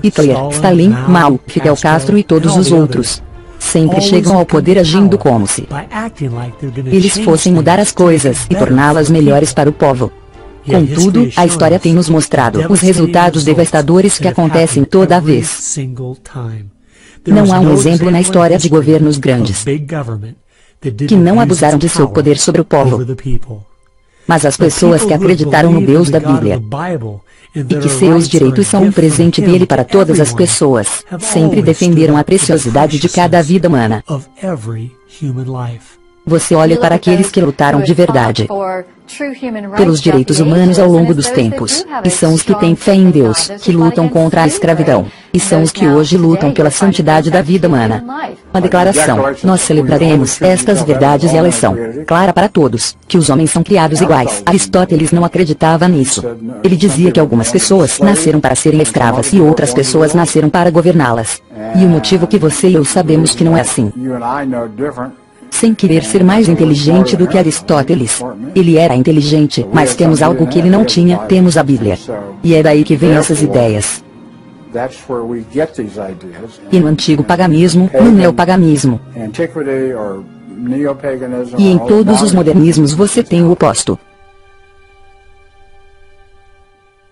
Hitler, Stalin, Mao, Fidel Castro e todos os outros sempre chegam ao poder agindo como se eles fossem mudar as coisas e torná-las melhores para o povo. Contudo, a história tem nos mostrado os resultados devastadores que acontecem toda vez. Não há um exemplo na história de governos grandes que não abusaram de seu poder sobre o povo. Mas as pessoas que acreditaram no Deus da Bíblia e que seus direitos são um presente dele para todas as pessoas, sempre defenderam a preciosidade de cada vida humana. Você olha para aqueles que lutaram de verdade pelos direitos humanos ao longo dos tempos, e são os que têm fé em Deus, que lutam contra a escravidão, e são os que hoje lutam pela santidade da vida humana. Uma declaração: nós celebraremos estas verdades e elas são clara para todos, que os homens são criados iguais. Aristóteles não acreditava nisso. Ele dizia que algumas pessoas nasceram para serem escravas e outras pessoas nasceram para governá-las. E o motivo que você e eu sabemos que não é assim. Sem querer ser mais inteligente do que Aristóteles. Ele era inteligente, mas temos algo que ele não tinha, temos a Bíblia. E é daí que vêm essas ideias. E no antigo paganismo, no neopaganismo, e em todos os modernismos você tem o oposto.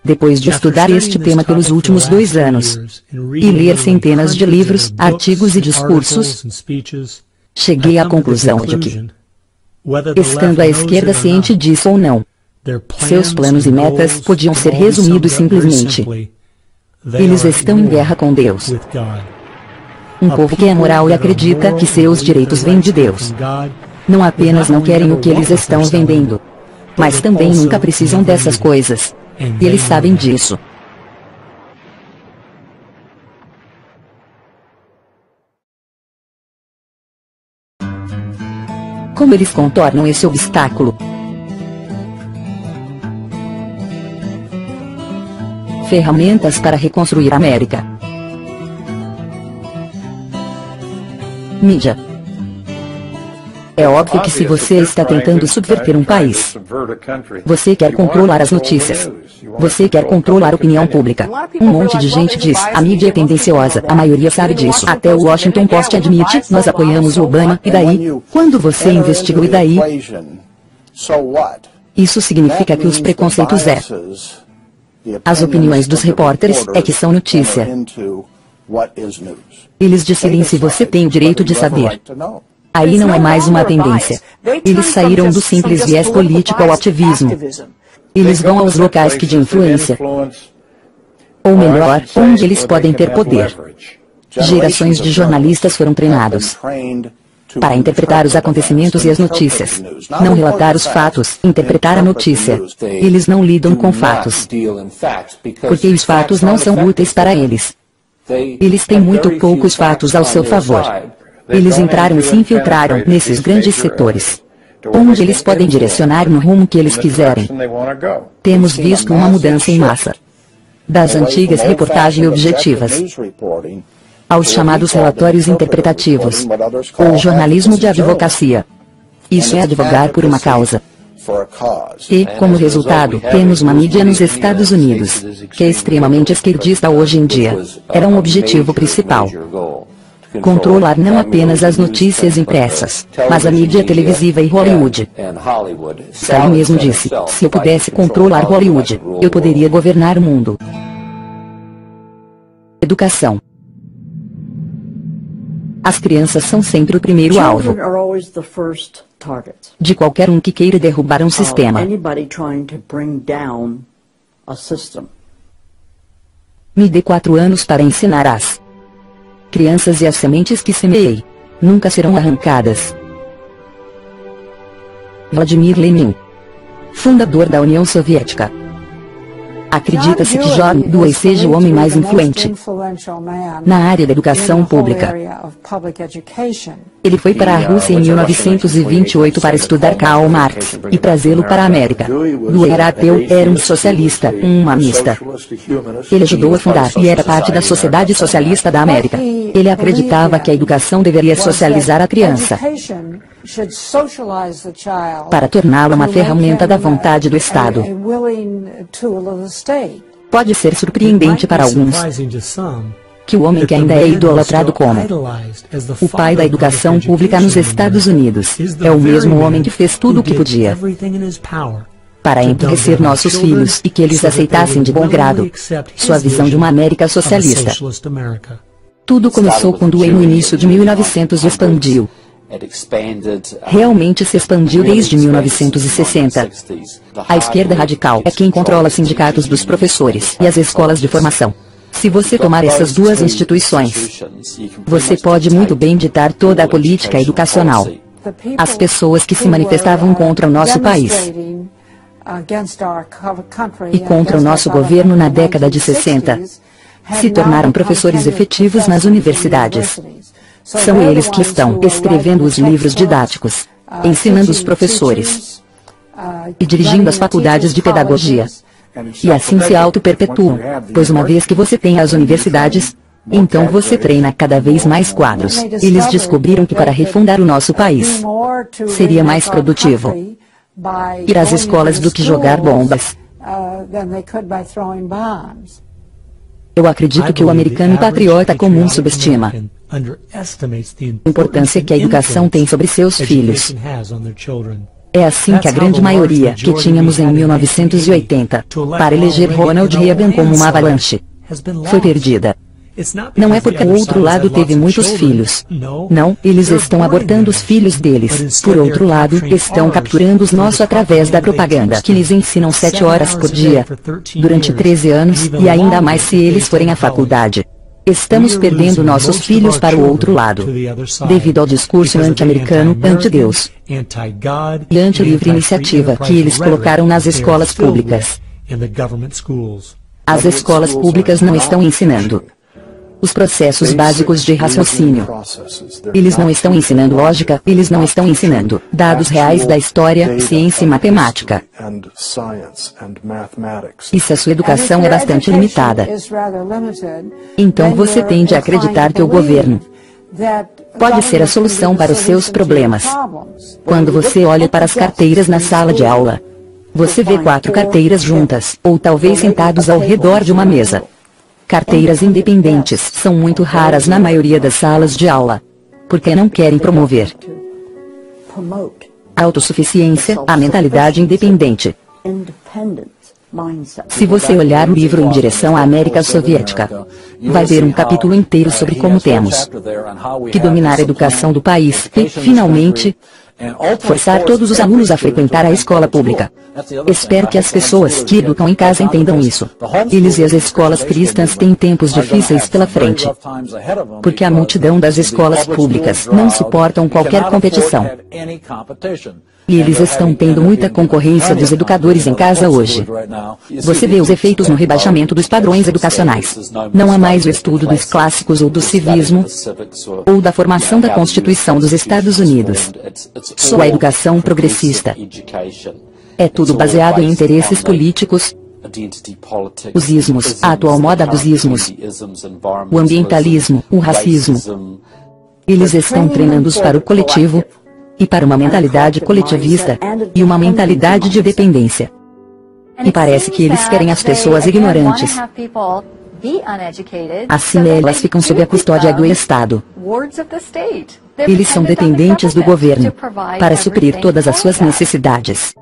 Depois de estudar este tema pelos últimos 2 anos, e ler centenas de livros, artigos e discursos, cheguei à conclusão de que, estando a esquerda ciente disso ou não, seus planos e metas podiam ser resumidos simplesmente: eles estão em guerra com Deus. Um povo que é moral e acredita que seus direitos vêm de Deus. Não apenas não querem o que eles estão vendendo, mas também nunca precisam dessas coisas. E eles sabem disso. Como eles contornam esse obstáculo? Ferramentas para reconstruir a América. Mídia. É óbvio que se você está tentando subverter um país, você quer controlar as notícias. Você quer controlar a opinião pública. Um monte de gente diz: a mídia é tendenciosa, a maioria sabe disso. Até o Washington Post admite: nós apoiamos o Obama, e daí? Quando você investiga o e daí? Isso significa que os preconceitos as opiniões dos repórteres é que são notícia. Eles decidem se você tem o direito de saber. Aí não é mais uma tendência. Eles saíram do simples viés político ao ativismo. Eles vão aos locais de influência. Ou melhor, onde eles podem ter poder. Gerações de jornalistas foram treinados para interpretar os acontecimentos e as notícias. Não relatar os fatos, interpretar a notícia. Eles não lidam com fatos, porque os fatos não são úteis para eles. Eles têm muito poucos fatos ao seu favor. Eles entraram e se infiltraram nesses grandes setores, onde eles podem direcionar no rumo que eles quiserem. Temos visto uma mudança em massa das antigas reportagens objetivas aos chamados relatórios interpretativos, ou jornalismo de advocacia. Isso é advogar por uma causa. E, como resultado, temos uma mídia nos Estados Unidos, que é extremamente esquerdista hoje em dia. Era um objetivo principal. Controlar não apenas as notícias impressas, mas a mídia televisiva e Hollywood. Stalin mesmo disse: se eu pudesse controlar Hollywood, eu poderia governar o mundo. Educação. As crianças são sempre o primeiro alvo de qualquer um que queira derrubar um sistema. Me dê 4 anos para ensinar as crianças, e as sementes que semeei nunca serão arrancadas. Vladimir Lenin, fundador da União Soviética. Acredita-se que John Dewey seja o homem mais influente na área da educação pública. Ele foi para a Rússia em 1928 para estudar Karl Marx e trazê-lo para a América. Dewey era ateu, era um socialista, um humanista. Ele ajudou a fundar e era parte da Sociedade Socialista da América. Ele acreditava que a educação deveria socializar a criança para torná-la uma ferramenta da vontade do Estado. Pode ser surpreendente para alguns que o homem que ainda é idolatrado como o pai da educação pública nos Estados Unidos é o mesmo homem que fez tudo o que podia para empobrecer nossos filhos e que eles aceitassem de bom grado sua visão de uma América socialista. Tudo começou quando o no início de 1900 expandiu. Realmente se expandiu desde 1960. A esquerda radical é quem controla os sindicatos dos professores e as escolas de formação. Se você tomar essas duas instituições, você pode muito bem ditar toda a política educacional. As pessoas que se manifestavam contra o nosso país e contra o nosso governo na década de 60 se tornaram professores efetivos nas universidades. São eles que estão escrevendo os livros didáticos, ensinando os professores e dirigindo as faculdades de pedagogia. E assim se auto-perpetuam, pois uma vez que você tem as universidades, então você treina cada vez mais quadros. Eles descobriram que para refundar o nosso país, seria mais produtivo ir às escolas do que jogar bombas. Eu acredito que o americano patriota comum subestima a importância que a educação tem sobre seus filhos. É assim que a grande maioria que tínhamos em 1980 para eleger Ronald Reagan como uma avalanche foi perdida. Não é porque o outro lado teve muitos filhos. Não, eles estão abortando os filhos deles. Por outro lado, estão capturando os nossos através da propaganda que lhes ensinam 7 horas por dia, durante 13 anos, e ainda mais se eles forem à faculdade. Estamos perdendo nossos filhos para o outro lado, devido ao discurso anti-americano, anti-Deus e anti-livre iniciativa que eles colocaram nas escolas públicas. As escolas públicas não estão ensinando os processos básicos de raciocínio. Eles não estão ensinando lógica, eles não estão ensinando dados reais da história, ciência e matemática. E se a sua educação é bastante limitada, então você tende a acreditar que o governo pode ser a solução para os seus problemas. Quando você olha para as carteiras na sala de aula, você vê 4 carteiras juntas, ou talvez sentados ao redor de uma mesa. Carteiras independentes são muito raras na maioria das salas de aula, porque não querem promover a autossuficiência, a mentalidade independente. Se você olhar o livro Em Direção à América Soviética, vai ver um capítulo inteiro sobre como temos que dominar a educação do país e, finalmente, forçar todos os alunos a frequentar a escola pública. Espero que as pessoas que educam em casa entendam isso. Eles e as escolas cristãs têm tempos difíceis pela frente, porque a multidão das escolas públicas não suportam qualquer competição. E eles estão tendo muita concorrência dos educadores em casa hoje. Você vê os efeitos no rebaixamento dos padrões educacionais. Não há mais o estudo dos clássicos ou do civismo, ou da formação da Constituição dos Estados Unidos. Sua educação progressista é tudo baseado em interesses políticos, os ismos, a atual moda dos ismos, o ambientalismo, o racismo. Eles estão treinando-os para o coletivo, e para uma mentalidade coletivista, e uma mentalidade de dependência. E parece que eles querem as pessoas ignorantes. Assim elas ficam sob a custódia do Estado. Eles são dependentes do governo para suprir todas as suas necessidades.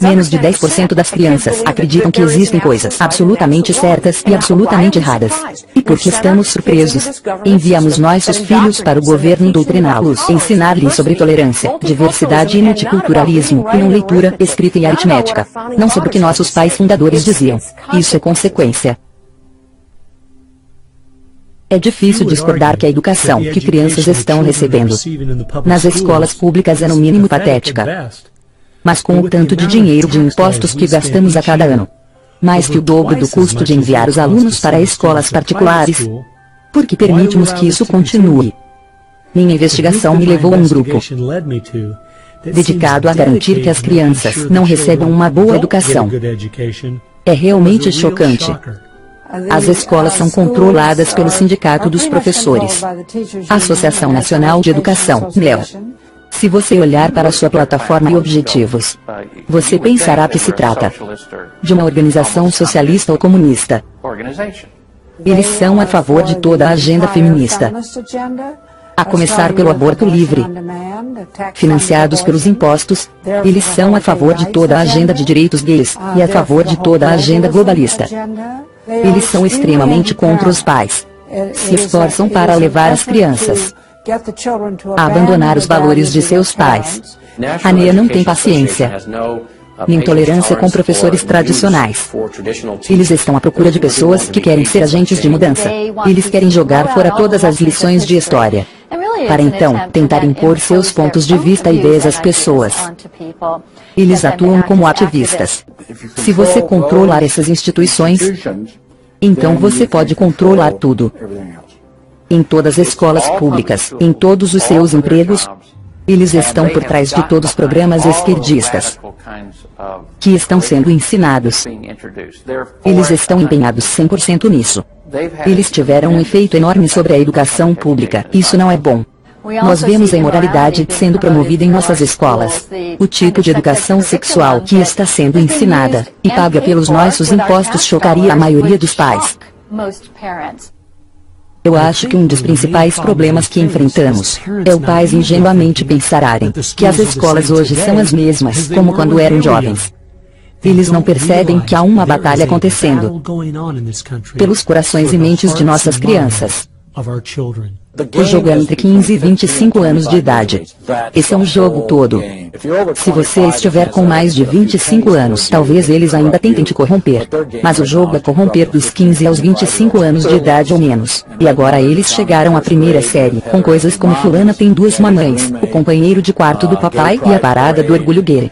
Menos de 10% das crianças acreditam que existem coisas absolutamente certas e absolutamente erradas. E porque estamos surpresos, enviamos nossos filhos para o governo doutriná-los, ensinar-lhes sobre tolerância, diversidade e multiculturalismo, e não leitura, escrita e aritmética. Não sobre o que nossos pais fundadores diziam. Isso é consequência. É difícil discordar que a educação que crianças estão recebendo nas escolas públicas é no mínimo patética. Mas com o tanto de dinheiro de impostos que gastamos a cada ano, mais que o dobro do custo de enviar os alunos para escolas particulares, por que permitimos que isso continue? Minha investigação me levou a um grupo dedicado a garantir que as crianças não recebam uma boa educação. É realmente chocante. As escolas são controladas pelo Sindicato dos Professores, Associação Nacional de Educação, NEL. Se você olhar para sua plataforma e objetivos, você pensará que se trata de uma organização socialista ou comunista. Eles são a favor de toda a agenda feminista, a começar pelo aborto livre. Financiados pelos impostos, eles são a favor de toda a agenda de direitos gays e a favor de toda a agenda globalista. Eles são extremamente contra os pais. Se esforçam para levar as crianças a abandonar os valores de seus pais. A NEA não tem paciência nem tolerância com professores tradicionais. Eles estão à procura de pessoas que querem ser agentes de mudança. Eles querem jogar fora todas as lições de história, para então tentar impor seus pontos de vista e ideias às pessoas. Eles atuam como ativistas. Se você controlar essas instituições, então você pode controlar tudo. Em todas as escolas públicas, em todos os seus empregos, eles estão por trás de todos os programas esquerdistas que estão sendo ensinados. Eles estão empenhados 100% nisso. Eles tiveram um efeito enorme sobre a educação pública. Isso não é bom. Nós vemos a imoralidade sendo promovida em nossas escolas. O tipo de educação sexual que está sendo ensinada e paga pelos nossos impostos chocaria a maioria dos pais. Eu acho que um dos principais problemas que enfrentamos é o pais ingenuamente pensarem que as escolas hoje são as mesmas como quando eram jovens. Eles não percebem que há uma batalha acontecendo pelos corações e mentes de nossas crianças. O jogo é entre 15 e 25 anos de idade. Esse é um jogo todo. Se você estiver com mais de 25 anos, talvez eles ainda tentem te corromper. Mas o jogo é corromper dos 15 aos 25 anos de idade ou menos. E agora eles chegaram à primeira série, com coisas como fulana tem duas mamães, o companheiro de quarto do papai e a parada do orgulho gay.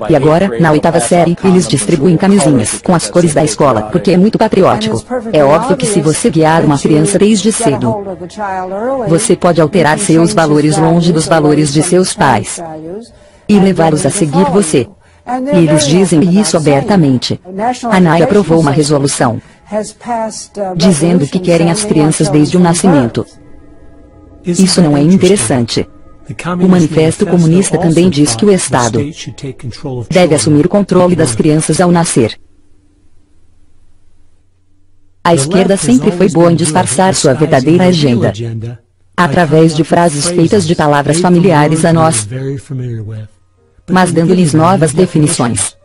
E agora, na oitava série, eles distribuem camisinhas com as cores da escola, porque é muito patriótico. É óbvio que se você guiar uma criança desde cedo, você pode alterar seus valores longe dos valores de seus pais e levá-los a seguir você. E eles dizem isso abertamente. A NAI aprovou uma resolução dizendo que querem as crianças desde o nascimento. Isso não é interessante. O Manifesto Comunista também diz que o Estado deve assumir o controle das crianças ao nascer. A esquerda sempre foi boa em disfarçar sua verdadeira agenda através de frases feitas de palavras familiares a nós, mas dando-lhes novas definições.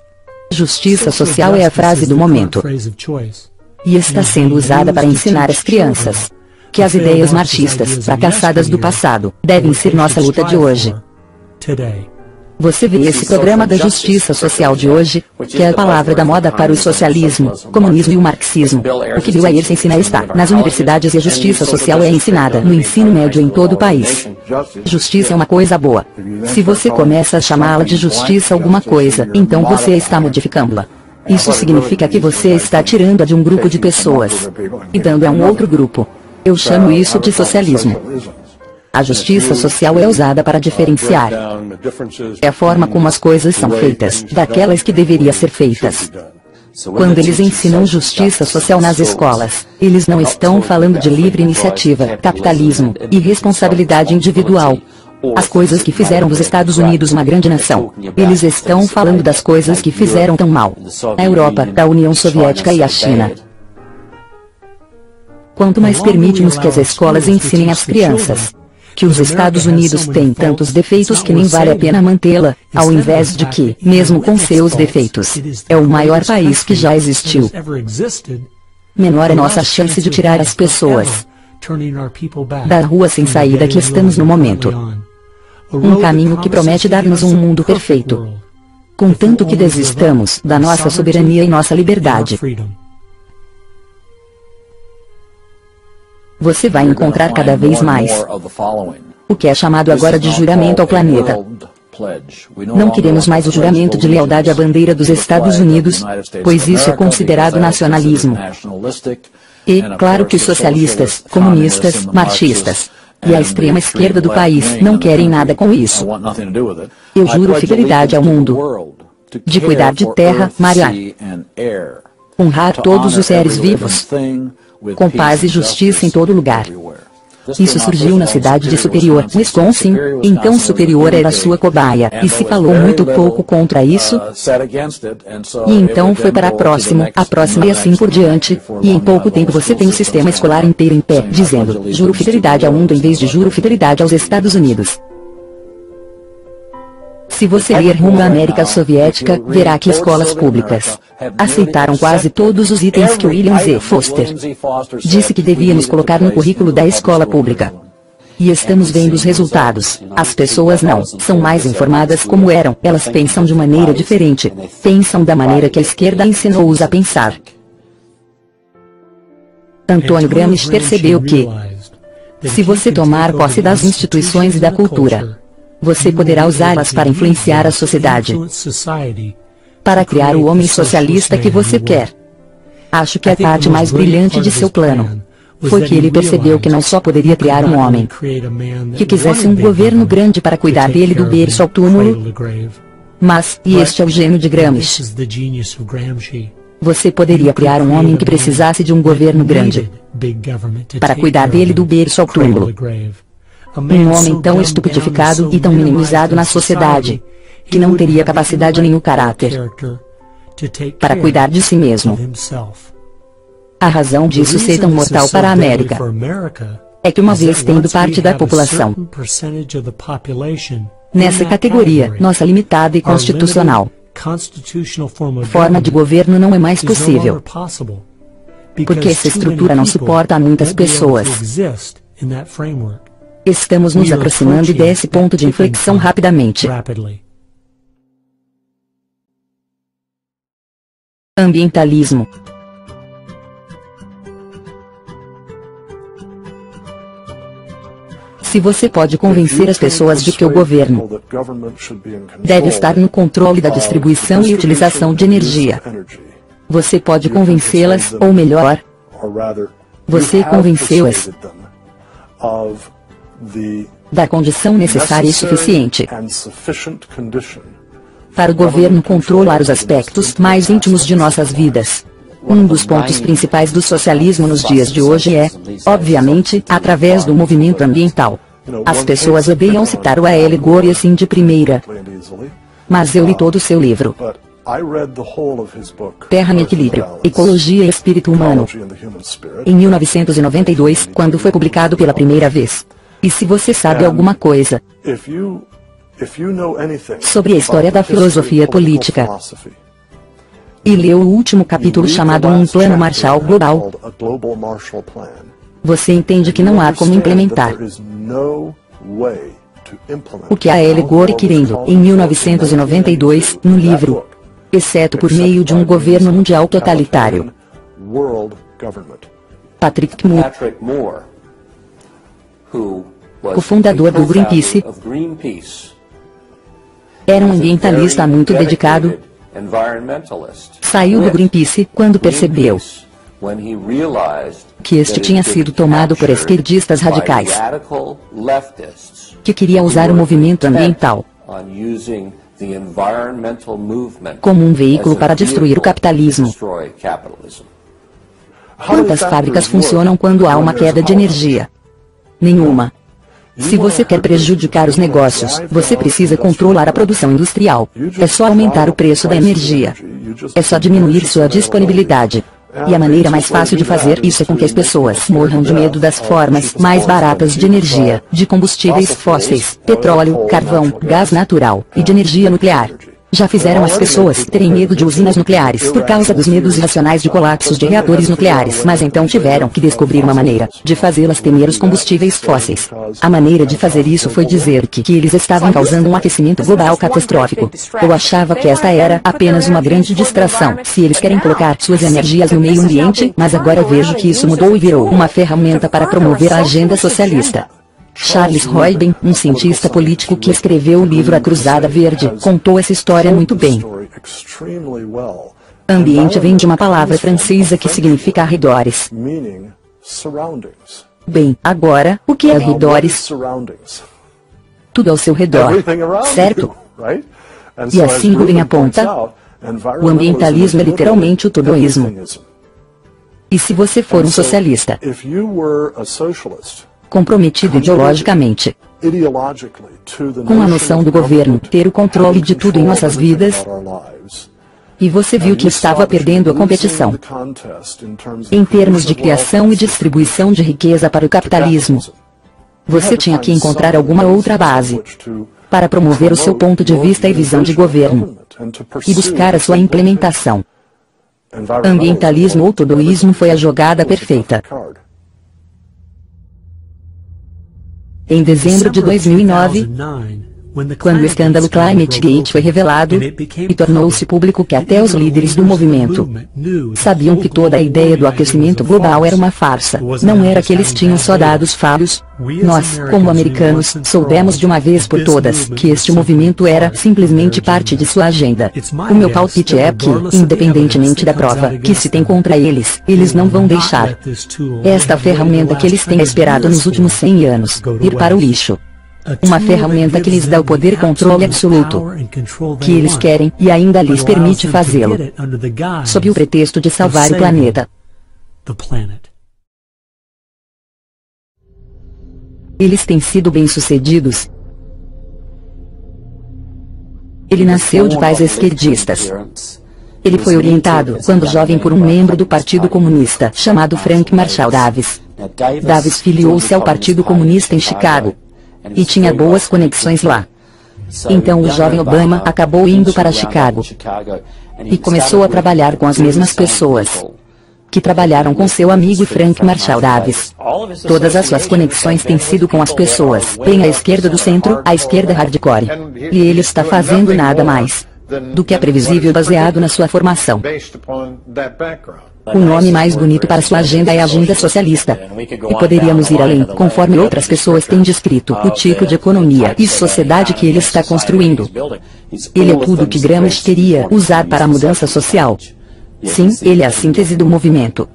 Justiça social é a frase do momento e está sendo usada para ensinar as crianças que as ideias marxistas fracassadas do passado devem ser nossa luta de hoje. Você vê esse programa da justiça social de hoje, que é a palavra da moda para o socialismo, comunismo e o marxismo. O que Bill Ayers ensina está nas universidades e a justiça social é ensinada no ensino médio em todo o país. Justiça é uma coisa boa. Se você começa a chamá-la de justiça alguma coisa, então você está modificando-la. Isso significa que você está tirando-a de um grupo de pessoas e dando-a a um outro grupo. Eu chamo isso de socialismo. A justiça social é usada para diferenciar. É a forma como as coisas são feitas, daquelas que deveriam ser feitas. Quando eles ensinam justiça social nas escolas, eles não estão falando de livre iniciativa, capitalismo e responsabilidade individual. As coisas que fizeram dos Estados Unidos uma grande nação. Eles estão falando das coisas que fizeram tão mal a Europa, a União Soviética e a China. Quanto mais permitimos que as escolas ensinem às crianças que os Estados Unidos têm tantos defeitos que nem vale a pena mantê-la, ao invés de que, mesmo com seus defeitos, é o maior país que já existiu, menor é nossa chance de tirar as pessoas da rua sem saída que estamos no momento. Um caminho que promete dar-nos um mundo perfeito, contanto que desistamos da nossa soberania e nossa liberdade. Você vai encontrar cada vez mais o que é chamado agora de juramento ao planeta. Não queremos mais o juramento de lealdade à bandeira dos Estados Unidos, pois isso é considerado nacionalismo. E, claro que os socialistas, comunistas, marxistas e a extrema esquerda do país não querem nada com isso. Eu juro fidelidade ao mundo, de cuidar de terra, mar e ar, honrar todos os seres vivos, com paz e justiça em todo lugar. Isso surgiu na cidade de Superior, Wisconsin, então Superior era sua cobaia, e se falou muito pouco contra isso, e então foi para a próxima e assim por diante, e em pouco tempo você tem o sistema escolar inteiro em pé, dizendo, juro fidelidade ao mundo em vez de juro fidelidade aos Estados Unidos. Se você ler rumo à América Soviética, verá que escolas públicas aceitaram quase todos os itens que William Z. Foster disse que devíamos colocar no currículo da escola pública. E estamos vendo os resultados. As pessoas não são mais informadas como eram, elas pensam de maneira diferente, pensam da maneira que a esquerda ensinou-os a pensar. Antônio Gramsci percebeu que, se você tomar posse das instituições e da cultura, você poderá usá-las para influenciar a sociedade, para criar o homem socialista que você quer. Acho que a parte mais brilhante de seu plano foi que ele percebeu que não só poderia criar um homem que quisesse um governo grande para cuidar dele do berço ao túmulo, mas, e este é o gênio de Gramsci, você poderia criar um homem que precisasse de um governo grande para cuidar dele do berço ao túmulo. Um homem tão estupidificado e tão minimizado na sociedade, que não teria capacidade nem o caráter para cuidar de si mesmo. A razão disso ser tão mortal para a América é que, uma vez tendo parte da população nessa categoria, nossa limitada e constitucional forma de governo não é mais possível, porque essa estrutura não suporta a muitas pessoas. Estamos nos aproximando desse ponto de inflexão rapidamente. Ambientalismo. Se você pode convencer as pessoas de que o governo deve estar no controle da distribuição e utilização de energia, você pode convencê-las, ou melhor, você convenceu-as da condição necessária e suficiente para o governo controlar os aspectos mais íntimos de nossas vidas. Um dos pontos principais do socialismo nos dias de hoje é, obviamente, através do movimento ambiental. As pessoas odeiam citar o A.L. Gore assim de primeira, mas eu li todo o seu livro, Terra em Equilíbrio, Ecologia e Espírito Humano, em 1992, quando foi publicado pela primeira vez. E se você sabe alguma coisa sobre a história da filosofia política, e leu o último capítulo chamado Um Plano Marshall Global, você entende que não há como implementar o que A.L. Gore querendo, em 1992, no livro, exceto por meio de um governo mundial totalitário. Patrick Moore, cofundador do Greenpeace, era um ambientalista muito dedicado. Saiu do Greenpeace quando percebeu que este tinha sido tomado por esquerdistas radicais, que queriam usar o movimento ambiental como um veículo para destruir o capitalismo. Quantas fábricas funcionam quando há uma queda de energia? Nenhuma. Se você quer prejudicar os negócios, você precisa controlar a produção industrial. É só aumentar o preço da energia. É só diminuir sua disponibilidade. E a maneira mais fácil de fazer isso é com que as pessoas morram de medo das formas mais baratas de energia, de combustíveis fósseis, petróleo, carvão, gás natural e de energia nuclear. Já fizeram as pessoas terem medo de usinas nucleares por causa dos medos irracionais de colapsos de reatores nucleares, mas então tiveram que descobrir uma maneira de fazê-las temer os combustíveis fósseis. A maneira de fazer isso foi dizer que eles estavam causando um aquecimento global catastrófico. Eu achava que esta era apenas uma grande distração, se eles querem colocar suas energias no meio ambiente, mas agora vejo que isso mudou e virou uma ferramenta para promover a agenda socialista. Charles Royden, um cientista político que escreveu o livro A Cruzada Verde, contou essa história muito bem. Ambiente vem de uma palavra francesa que significa arredores. Bem, agora, o que é arredores? Tudo ao seu redor, certo? E assim Rubin aponta, o ambientalismo é literalmente o todoísmo. E se você for um socialista, comprometido ideologicamente com a noção do governo ter o controle de tudo em nossas vidas, e você viu que estava perdendo a competição em termos de criação e distribuição de riqueza para o capitalismo. Você tinha que encontrar alguma outra base para promover o seu ponto de vista e visão de governo, e buscar a sua implementação. Ambientalismo ou todoísmo foi a jogada perfeita. Em dezembro de 2009, quando o escândalo ClimateGate foi revelado, e tornou-se público que até os líderes do movimento sabiam que toda a ideia do aquecimento global era uma farsa, não era que eles tinham só dados falhos. Nós, como americanos, soubemos de uma vez por todas que este movimento era simplesmente parte de sua agenda. O meu palpite é que, independentemente da prova que se tem contra eles, eles não vão deixar esta ferramenta que eles têm esperado nos últimos 100 anos ir para o lixo. Uma ferramenta que lhes dá o poder e controle absoluto que eles querem e ainda lhes permite fazê-lo, sob o pretexto de salvar o planeta. Eles têm sido bem-sucedidos. Ele nasceu de pais esquerdistas. Ele foi orientado, quando jovem, por um membro do Partido Comunista, chamado Frank Marshall Davis. Davis filiou-se ao Partido Comunista em Chicago e tinha boas conexões lá. Então o jovem Obama acabou indo para Chicago e começou a trabalhar com as mesmas pessoas que trabalharam com seu amigo Frank Marshall Davis. Todas as suas conexões têm sido com as pessoas, bem à esquerda do centro, à esquerda hardcore. E ele está fazendo nada mais do que é previsível baseado na sua formação. O nome mais bonito para sua agenda é Agenda Socialista. E poderíamos ir além, conforme outras pessoas têm descrito, o tipo de economia e sociedade que ele está construindo. Ele é tudo o que Gramsci queria usar para a mudança social. Sim, ele é a síntese do movimento.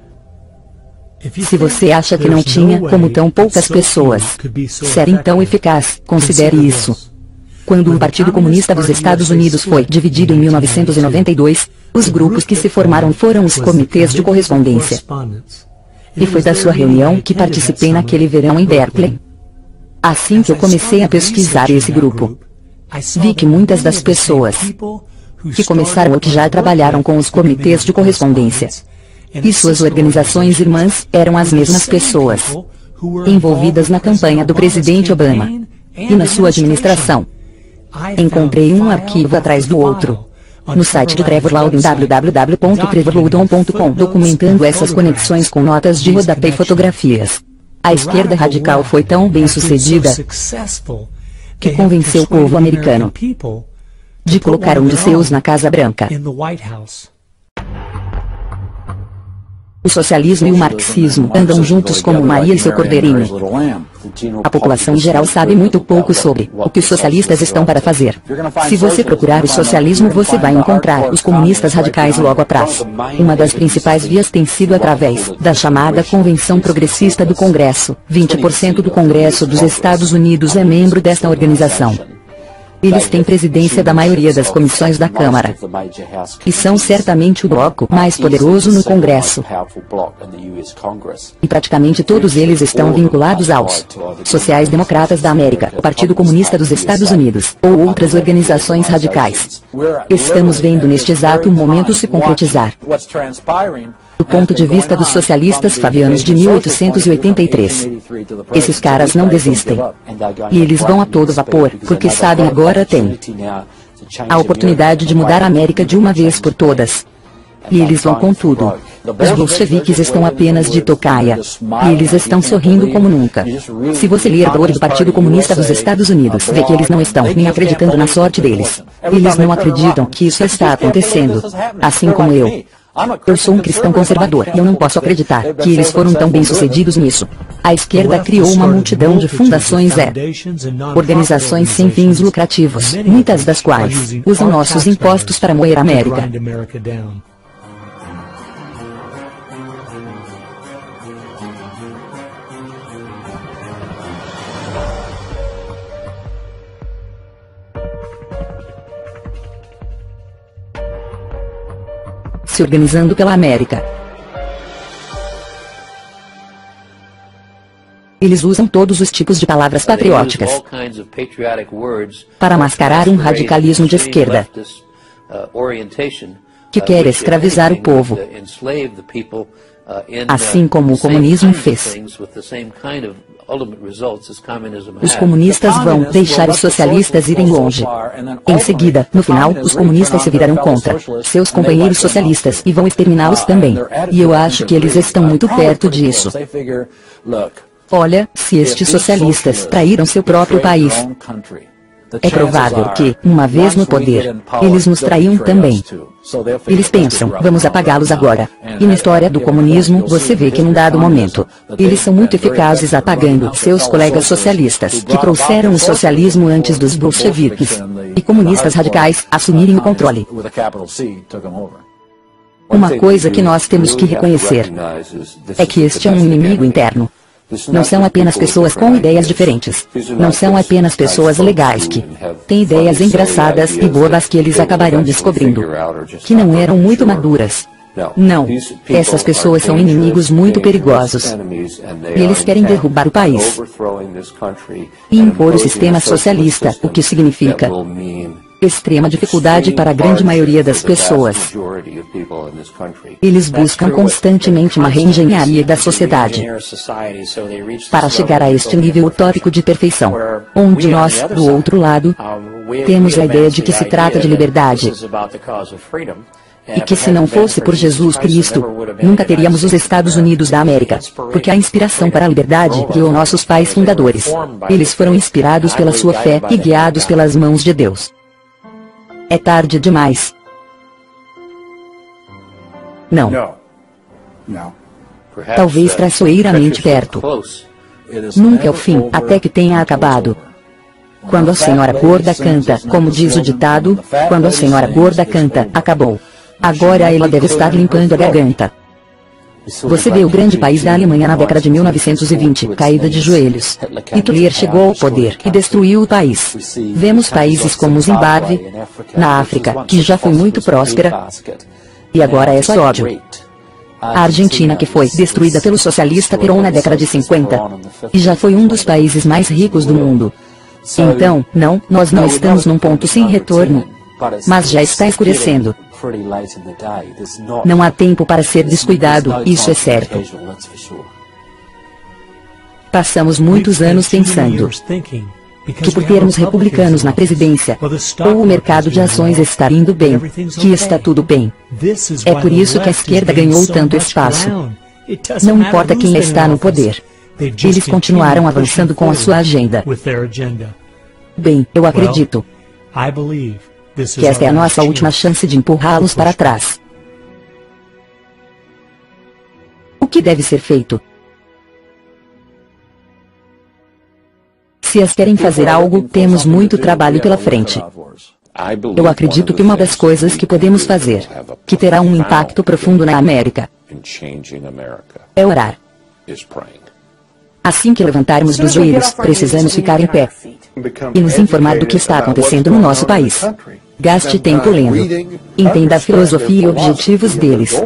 Se você acha que não tinha como tão poucas pessoas ser tão eficaz, considere isso. Quando o Partido Comunista dos Estados Unidos foi dividido em 1992, os grupos que se formaram foram os comitês de correspondência. E foi da sua reunião que participei naquele verão em Berkeley. Assim que eu comecei a pesquisar esse grupo, vi que muitas das pessoas que começaram ou que já trabalharam com os comitês de correspondência e suas organizações irmãs eram as mesmas pessoas envolvidas na campanha do presidente Obama e na sua administração. Encontrei um arquivo atrás do outro no site de Trevor Loudon, www.trevorloudon.com, documentando essas conexões com notas de rodapé e fotografias. A esquerda radical foi tão bem-sucedida que convenceu o povo americano de colocar um de seus na Casa Branca. O socialismo e o marxismo andam juntos como Maria e seu cordeirinho. A população em geral sabe muito pouco sobre o que os socialistas estão para fazer. Se você procurar o socialismo, você vai encontrar os comunistas radicais logo atrás. Uma das principais vias tem sido através da chamada Convenção Progressista do Congresso. 20% do Congresso dos Estados Unidos é membro desta organização. Eles têm presidência da maioria das comissões da Câmara e são certamente o bloco mais poderoso no Congresso. E praticamente todos eles estão vinculados aos sociais-democratas da América, o Partido Comunista dos Estados Unidos, ou outras organizações radicais. Estamos vendo neste exato momento se concretizar do ponto de vista dos socialistas fabianos de 1883. Esses caras não desistem. E eles vão a todo vapor, porque sabem agora tem a oportunidade de mudar a América de uma vez por todas. E eles vão com tudo. Os bolcheviques estão apenas de tocaia. E eles estão sorrindo como nunca. Se você ler a glória do Partido Comunista dos Estados Unidos, vê que eles não estão nem acreditando na sorte deles. Eles não acreditam que isso está acontecendo. Assim como eu. Eu sou um cristão conservador e eu não posso acreditar que eles foram tão bem-sucedidos nisso. A esquerda criou uma multidão de fundações organizações sem fins lucrativos, muitas das quais usam nossos impostos para moer a América. Se organizando pela América. Eles usam todos os tipos de palavras patrióticas para mascarar um radicalismo de esquerda que quer escravizar o povo, assim como o comunismo fez. Os comunistas vão deixar os socialistas irem longe. Em seguida, no final, os comunistas se virarão contra seus companheiros socialistas e vão exterminá-los também. E eu acho que eles estão muito perto disso. Olha, se estes socialistas traíram seu próprio país, é provável que, uma vez no poder, eles nos traiam também. Eles pensam, vamos apagá-los agora. E na história do comunismo, você vê que num dado momento, eles são muito eficazes apagando seus colegas socialistas, que trouxeram o socialismo antes dos bolcheviques e comunistas radicais assumirem o controle. Uma coisa que nós temos que reconhecer é que este é um inimigo interno. Não são apenas pessoas com ideias diferentes. Não são apenas pessoas legais que têm ideias engraçadas e bobas que eles acabarão descobrindo que não eram muito maduras. Não. Essas pessoas são inimigos muito perigosos. E eles querem derrubar o país e impor o sistema socialista, o que significa extrema dificuldade para a grande maioria das pessoas. Eles buscam constantemente uma reengenharia da sociedade para chegar a este nível utópico de perfeição, onde nós, do outro lado, temos a ideia de que se trata de liberdade e que se não fosse por Jesus Cristo, nunca teríamos os Estados Unidos da América, porque a inspiração para a liberdade guiou nossos pais fundadores. Eles foram inspirados pela sua fé e guiados pelas mãos de Deus. É tarde demais. Não. Talvez traiçoeiramente perto. Nunca é o fim, até que tenha acabado. Quando a senhora gorda canta, como diz o ditado, quando a senhora gorda canta, acabou. Agora ela deve estar limpando a garganta. Você vê o grande país da Alemanha na década de 1920, caída de joelhos. Hitler chegou ao poder e destruiu o país. Vemos países como Zimbábue, na África, que já foi muito próspera, e agora é só ódio. A Argentina, que foi destruída pelo socialista Perón na década de 50, e já foi um dos países mais ricos do mundo. Então, não, nós não estamos num ponto sem retorno, mas já está escurecendo. Não há tempo para ser descuidado, isso é certo. Passamos muitos anos pensando que por termos republicanos na presidência, ou o mercado de ações está indo bem, que está tudo bem. É por isso que a esquerda ganhou tanto espaço. Não importa quem está no poder. Eles continuaram avançando com a sua agenda. Bem, eu acredito que esta é a nossa última chance de empurrá-los para trás. O que deve ser feito? Se eles querem fazer algo, temos muito trabalho pela frente. Eu acredito que uma das coisas que podemos fazer, que terá um impacto profundo na América, é orar. Assim que levantarmos dos joelhos, precisamos ficar em pé e nos informar do que está acontecendo no nosso país. Gaste tempo lendo. Entenda a filosofia e objetivos deles.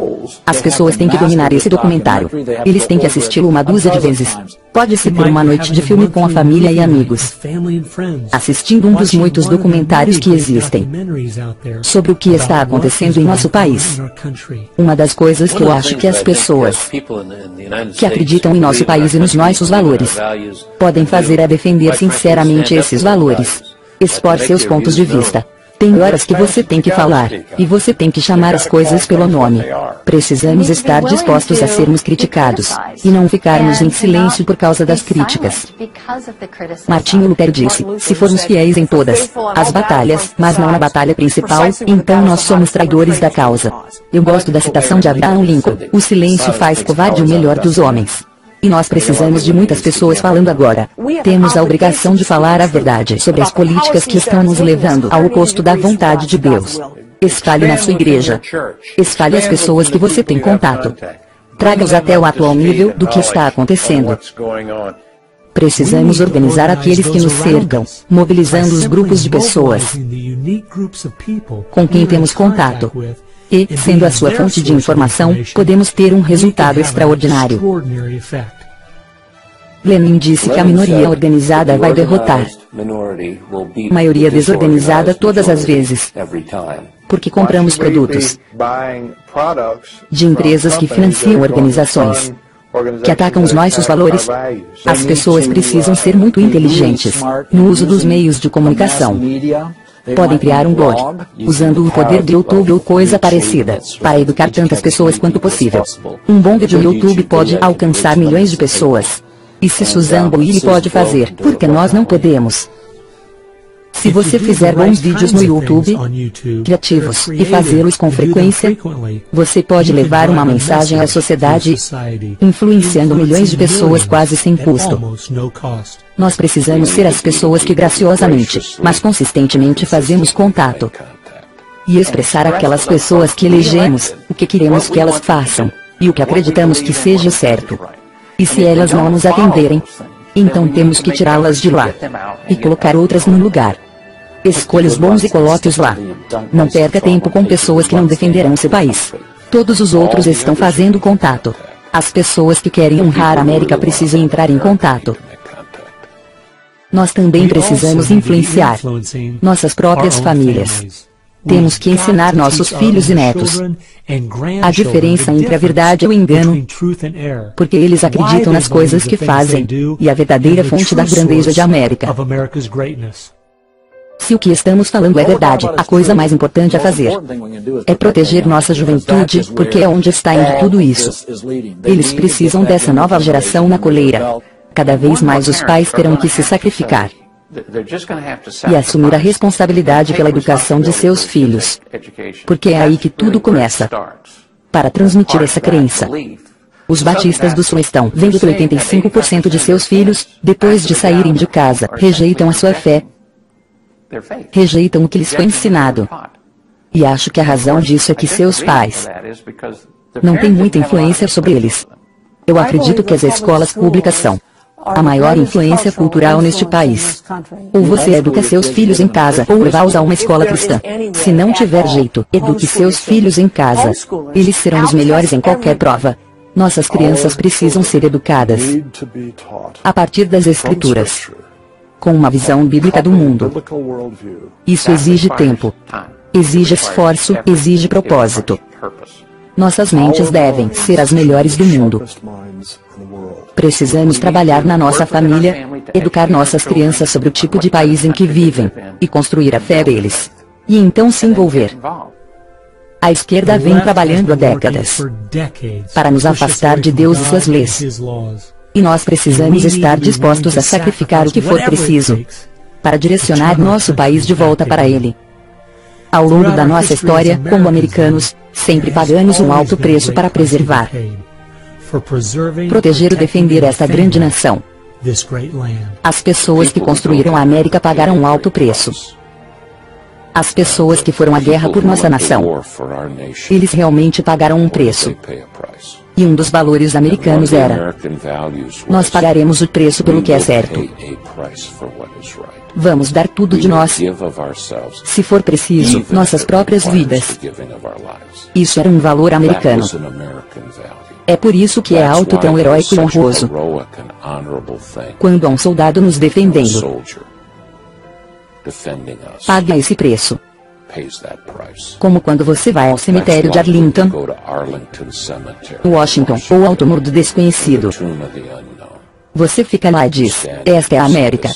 As pessoas têm que dominar esse documentário. Eles têm que assisti-lo uma dúzia de vezes. Pode-se ter uma noite de filme com a família e amigos, assistindo um dos muitos documentários que existem sobre o que está acontecendo em nosso país. Uma das coisas que eu acho que as pessoas que acreditam em nosso país e nos nossos valores podem fazer é defender sinceramente esses valores. Expor seus pontos de vista. Tem horas que você tem que falar, e você tem que chamar as coisas pelo nome. Precisamos estar dispostos a sermos criticados, e não ficarmos em silêncio por causa das críticas. Martinho Lutero disse, se formos fiéis em todas as batalhas, mas não na batalha principal, então nós somos traidores da causa. Eu gosto da citação de Abraham Lincoln, o silêncio faz covarde o melhor dos homens. E nós precisamos de muitas pessoas falando agora. Temos a obrigação de falar a verdade sobre as políticas que estão nos levando ao custo da vontade de Deus. Espalhe na sua igreja. Espalhe as pessoas que você tem contato. Traga-os até o atual nível do que está acontecendo. Precisamos organizar aqueles que nos cercam, mobilizando os grupos de pessoas com quem temos contato. E, sendo a sua fonte de informação, podemos ter um resultado extraordinário. Lenin disse que a minoria organizada vai derrotar a maioria desorganizada todas as vezes. Porque compramos produtos de empresas que financiam organizações que atacam os nossos valores. As pessoas precisam ser muito inteligentes no uso dos meios de comunicação. Podem criar um blog, usando o poder do YouTube ou coisa parecida, para educar tantas pessoas quanto possível. Um bom vídeo no YouTube pode alcançar milhões de pessoas. E se Susan Boyle pode fazer, por que nós não podemos? Se você fizer bons vídeos no YouTube, criativos, e fazê-los com frequência, você pode levar uma mensagem à sociedade, influenciando milhões de pessoas quase sem custo. Nós precisamos ser as pessoas que graciosamente, mas consistentemente fazemos contato. E expressar àquelas pessoas que elegemos, o que queremos que elas façam, e o que acreditamos que seja certo. E se elas não nos atenderem, então temos que tirá-las de lá e colocar outras no lugar. Escolha os bons e coloque-os lá. Não perca tempo com pessoas que não defenderão seu país. Todos os outros estão fazendo contato. As pessoas que querem honrar a América precisam entrar em contato. Nós também precisamos influenciar nossas próprias famílias. Temos que ensinar nossos filhos e netos a diferença entre a verdade e o engano, porque eles acreditam nas coisas que fazem, e a verdadeira fonte da grandeza de América. Se o que estamos falando é verdade, a coisa mais importante a fazer é proteger nossa juventude, porque é onde está indo tudo isso. Eles precisam dessa nova geração na coleira. Cada vez mais os pais terão que se sacrificar e assumir a responsabilidade pela educação de seus filhos, porque é aí que tudo começa. Para transmitir essa crença, os batistas do Sul estão vendo que 85% de seus filhos, depois de saírem de casa, rejeitam a sua fé, rejeitam o que lhes foi ensinado. E acho que a razão disso é que seus pais não têm muita influência sobre eles. Eu acredito que as escolas públicas são a maior influência cultural neste país. Ou você educa seus filhos em casa, ou leva-os a uma escola cristã. Se não tiver jeito, eduque seus filhos em casa. Eles serão os melhores em qualquer prova. Nossas crianças precisam ser educadas a partir das Escrituras, com uma visão bíblica do mundo. Isso exige tempo, exige esforço, exige propósito. Nossas mentes devem ser as melhores do mundo. Precisamos trabalhar na nossa família, educar nossas crianças sobre o tipo de país em que vivem, e construir a fé deles. E então se envolver. A esquerda vem trabalhando há décadas para nos afastar de Deus e suas leis. E nós precisamos estar dispostos a sacrificar o que for preciso para direcionar nosso país de volta para Ele. Ao longo da nossa história, como americanos, sempre pagamos um alto preço para preservar, proteger e defender esta grande nação. As pessoas que construíram a América pagaram um alto preço. As pessoas que foram à guerra por nossa nação, eles realmente pagaram um preço. E um dos valores americanos era: nós pagaremos o preço pelo que é certo. Vamos dar tudo de nós, se for preciso, nossas próprias vidas. Isso era um valor americano. É por isso que é alto, tão heróico e honroso quando há um soldado nos defendendo. Pague esse preço. Como quando você vai ao cemitério de Arlington, Washington, ou ao túmulo do desconhecido. Você fica lá e diz: esta é a América.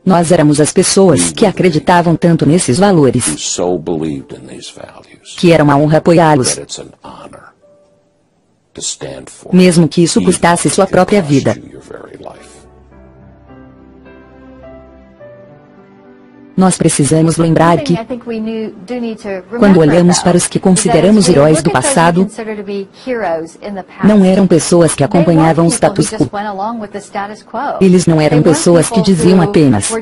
Nós éramos as pessoas que acreditavam tanto nesses valores, que era uma honra apoiá-los, mesmo que isso custasse sua própria vida. Nós precisamos lembrar que, quando olhamos para os que consideramos heróis do passado, não eram pessoas que acompanhavam o status quo. Eles não eram pessoas que diziam apenas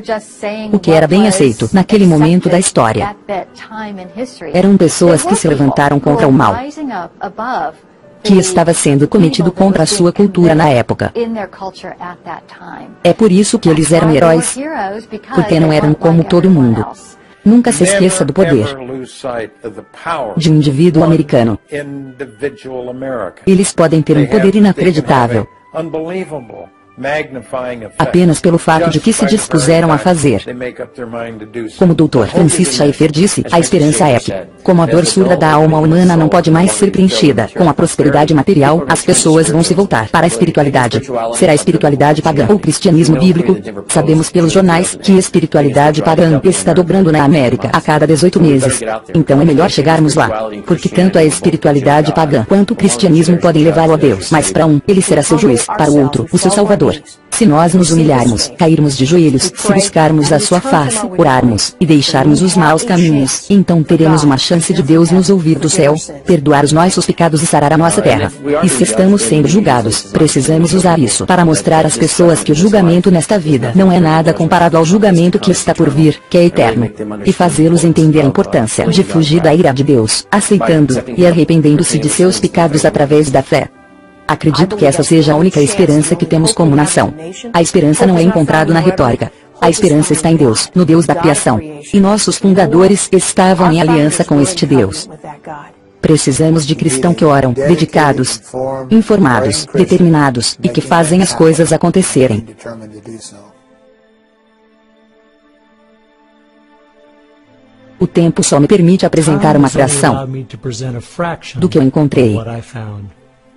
o que era bem aceito naquele momento da história. Eram pessoas que se levantaram contra o mal que estava sendo cometido contra a sua cultura na época. É por isso que eles eram heróis, porque não eram como todo mundo. Nunca se esqueça do poder de um indivíduo americano. Eles podem ter um poder inacreditável, apenas pelo fato de que se dispuseram a fazer. Como o Dr. Francis Schaeffer disse, a esperança é que, como a dor surda da alma humana não pode mais ser preenchida com a prosperidade material, as pessoas vão se voltar para a espiritualidade. Será a espiritualidade pagã ou cristianismo bíblico? Sabemos pelos jornais que a espiritualidade pagã está dobrando na América a cada 18 meses. Então é melhor chegarmos lá, porque tanto a espiritualidade pagã quanto o cristianismo podem levá-lo a Deus. Mas para um, ele será seu juiz, para o outro, o seu salvador. Se nós nos humilharmos, cairmos de joelhos, se buscarmos a sua face, orarmos, e deixarmos os maus caminhos, então teremos uma chance de Deus nos ouvir do céu, perdoar os nossos pecados e sarar a nossa terra. E se estamos sendo julgados, precisamos usar isso para mostrar às pessoas que o julgamento nesta vida não é nada comparado ao julgamento que está por vir, que é eterno. E fazê-los entender a importância de fugir da ira de Deus, aceitando e arrependendo-se de seus pecados através da fé. Acredito que essa seja a única esperança que temos como nação. A esperança não é encontrada na retórica. A esperança está em Deus, no Deus da criação. E nossos fundadores estavam em aliança com este Deus. Precisamos de cristãos que oram, dedicados, informados, determinados, e que fazem as coisas acontecerem. O tempo só me permite apresentar uma fração do que eu encontrei.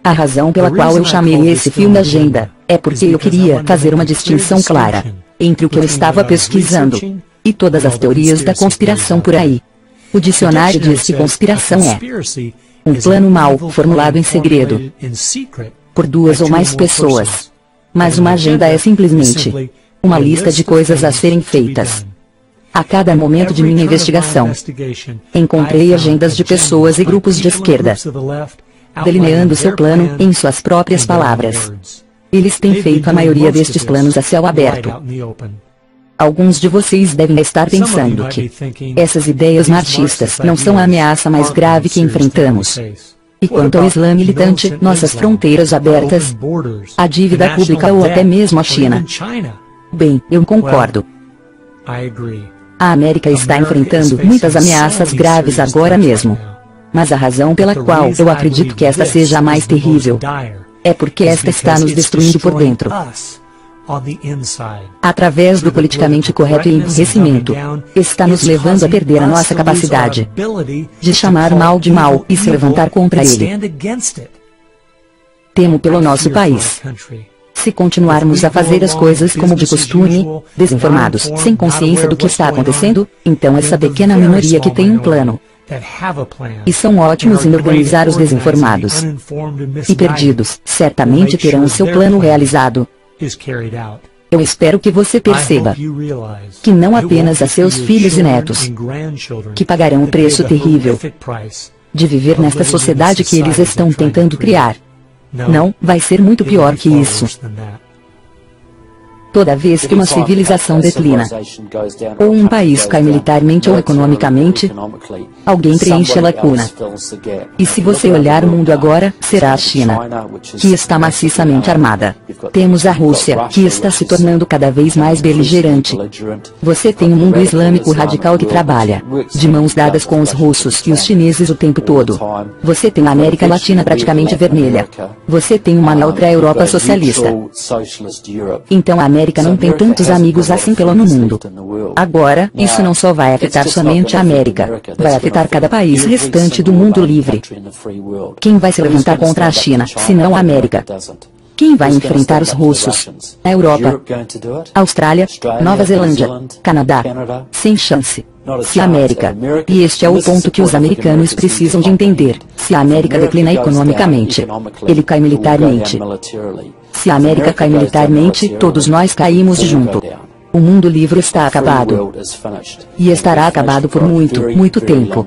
A razão pela qual eu chamei esse filme Agenda é porque eu queria fazer uma distinção clara entre o que eu estava pesquisando e todas as teorias da conspiração por aí. O dicionário diz que conspiração é um plano mal formulado em segredo por duas ou mais pessoas. Mas uma agenda é simplesmente uma lista de coisas a serem feitas. A cada momento de minha investigação, encontrei agendas de pessoas e grupos de esquerda, delineando seu plano em suas próprias palavras. Eles têm feito a maioria destes planos a céu aberto. Alguns de vocês devem estar pensando que essas ideias marxistas não são a ameaça mais grave que enfrentamos. E quanto ao Islã militante, nossas fronteiras abertas, a dívida pública ou até mesmo a China. Bem, eu concordo. A América está enfrentando muitas ameaças graves agora mesmo. Mas a razão pela qual eu acredito que esta seja a mais terrível é porque esta está nos destruindo por dentro. Através do politicamente correto e emburrecimento, está nos levando a perder a nossa capacidade de chamar mal de mal e se levantar contra ele. Temo pelo nosso país. Se continuarmos a fazer as coisas como de costume, desinformados, sem consciência do que está acontecendo, então essa pequena minoria que tem um plano, e são ótimos em organizar os desinformados e perdidos, certamente terão o seu plano realizado. Eu espero que você perceba que não apenas a seus filhos e netos que pagarão o preço terrível de viver nesta sociedade que eles estão tentando criar. Não, vai ser muito pior que isso. Toda vez que uma civilização declina, ou um país cai militarmente ou economicamente, alguém preenche a lacuna. E se você olhar o mundo agora, será a China, que está maciçamente armada. Temos a Rússia, que está se tornando cada vez mais beligerante. Você tem um mundo islâmico radical que trabalha de mãos dadas com os russos e os chineses o tempo todo. Você tem a América Latina praticamente vermelha. Você tem uma neutra Europa socialista. Então a América não tem tantos amigos assim pelo mundo. Agora, isso não só vai afetar somente a América, vai afetar cada país restante do mundo livre. Quem vai se levantar contra a China, se não a América? Quem vai enfrentar os russos? A Europa, Austrália, Nova Zelândia, Canadá? Sem chance. Se a América, e este é o ponto que os americanos precisam de entender, se a América declina economicamente, ele cai militarmente. Se a América cai militarmente, todos nós caímos junto. O mundo livre está acabado. E estará acabado por muito, muito tempo.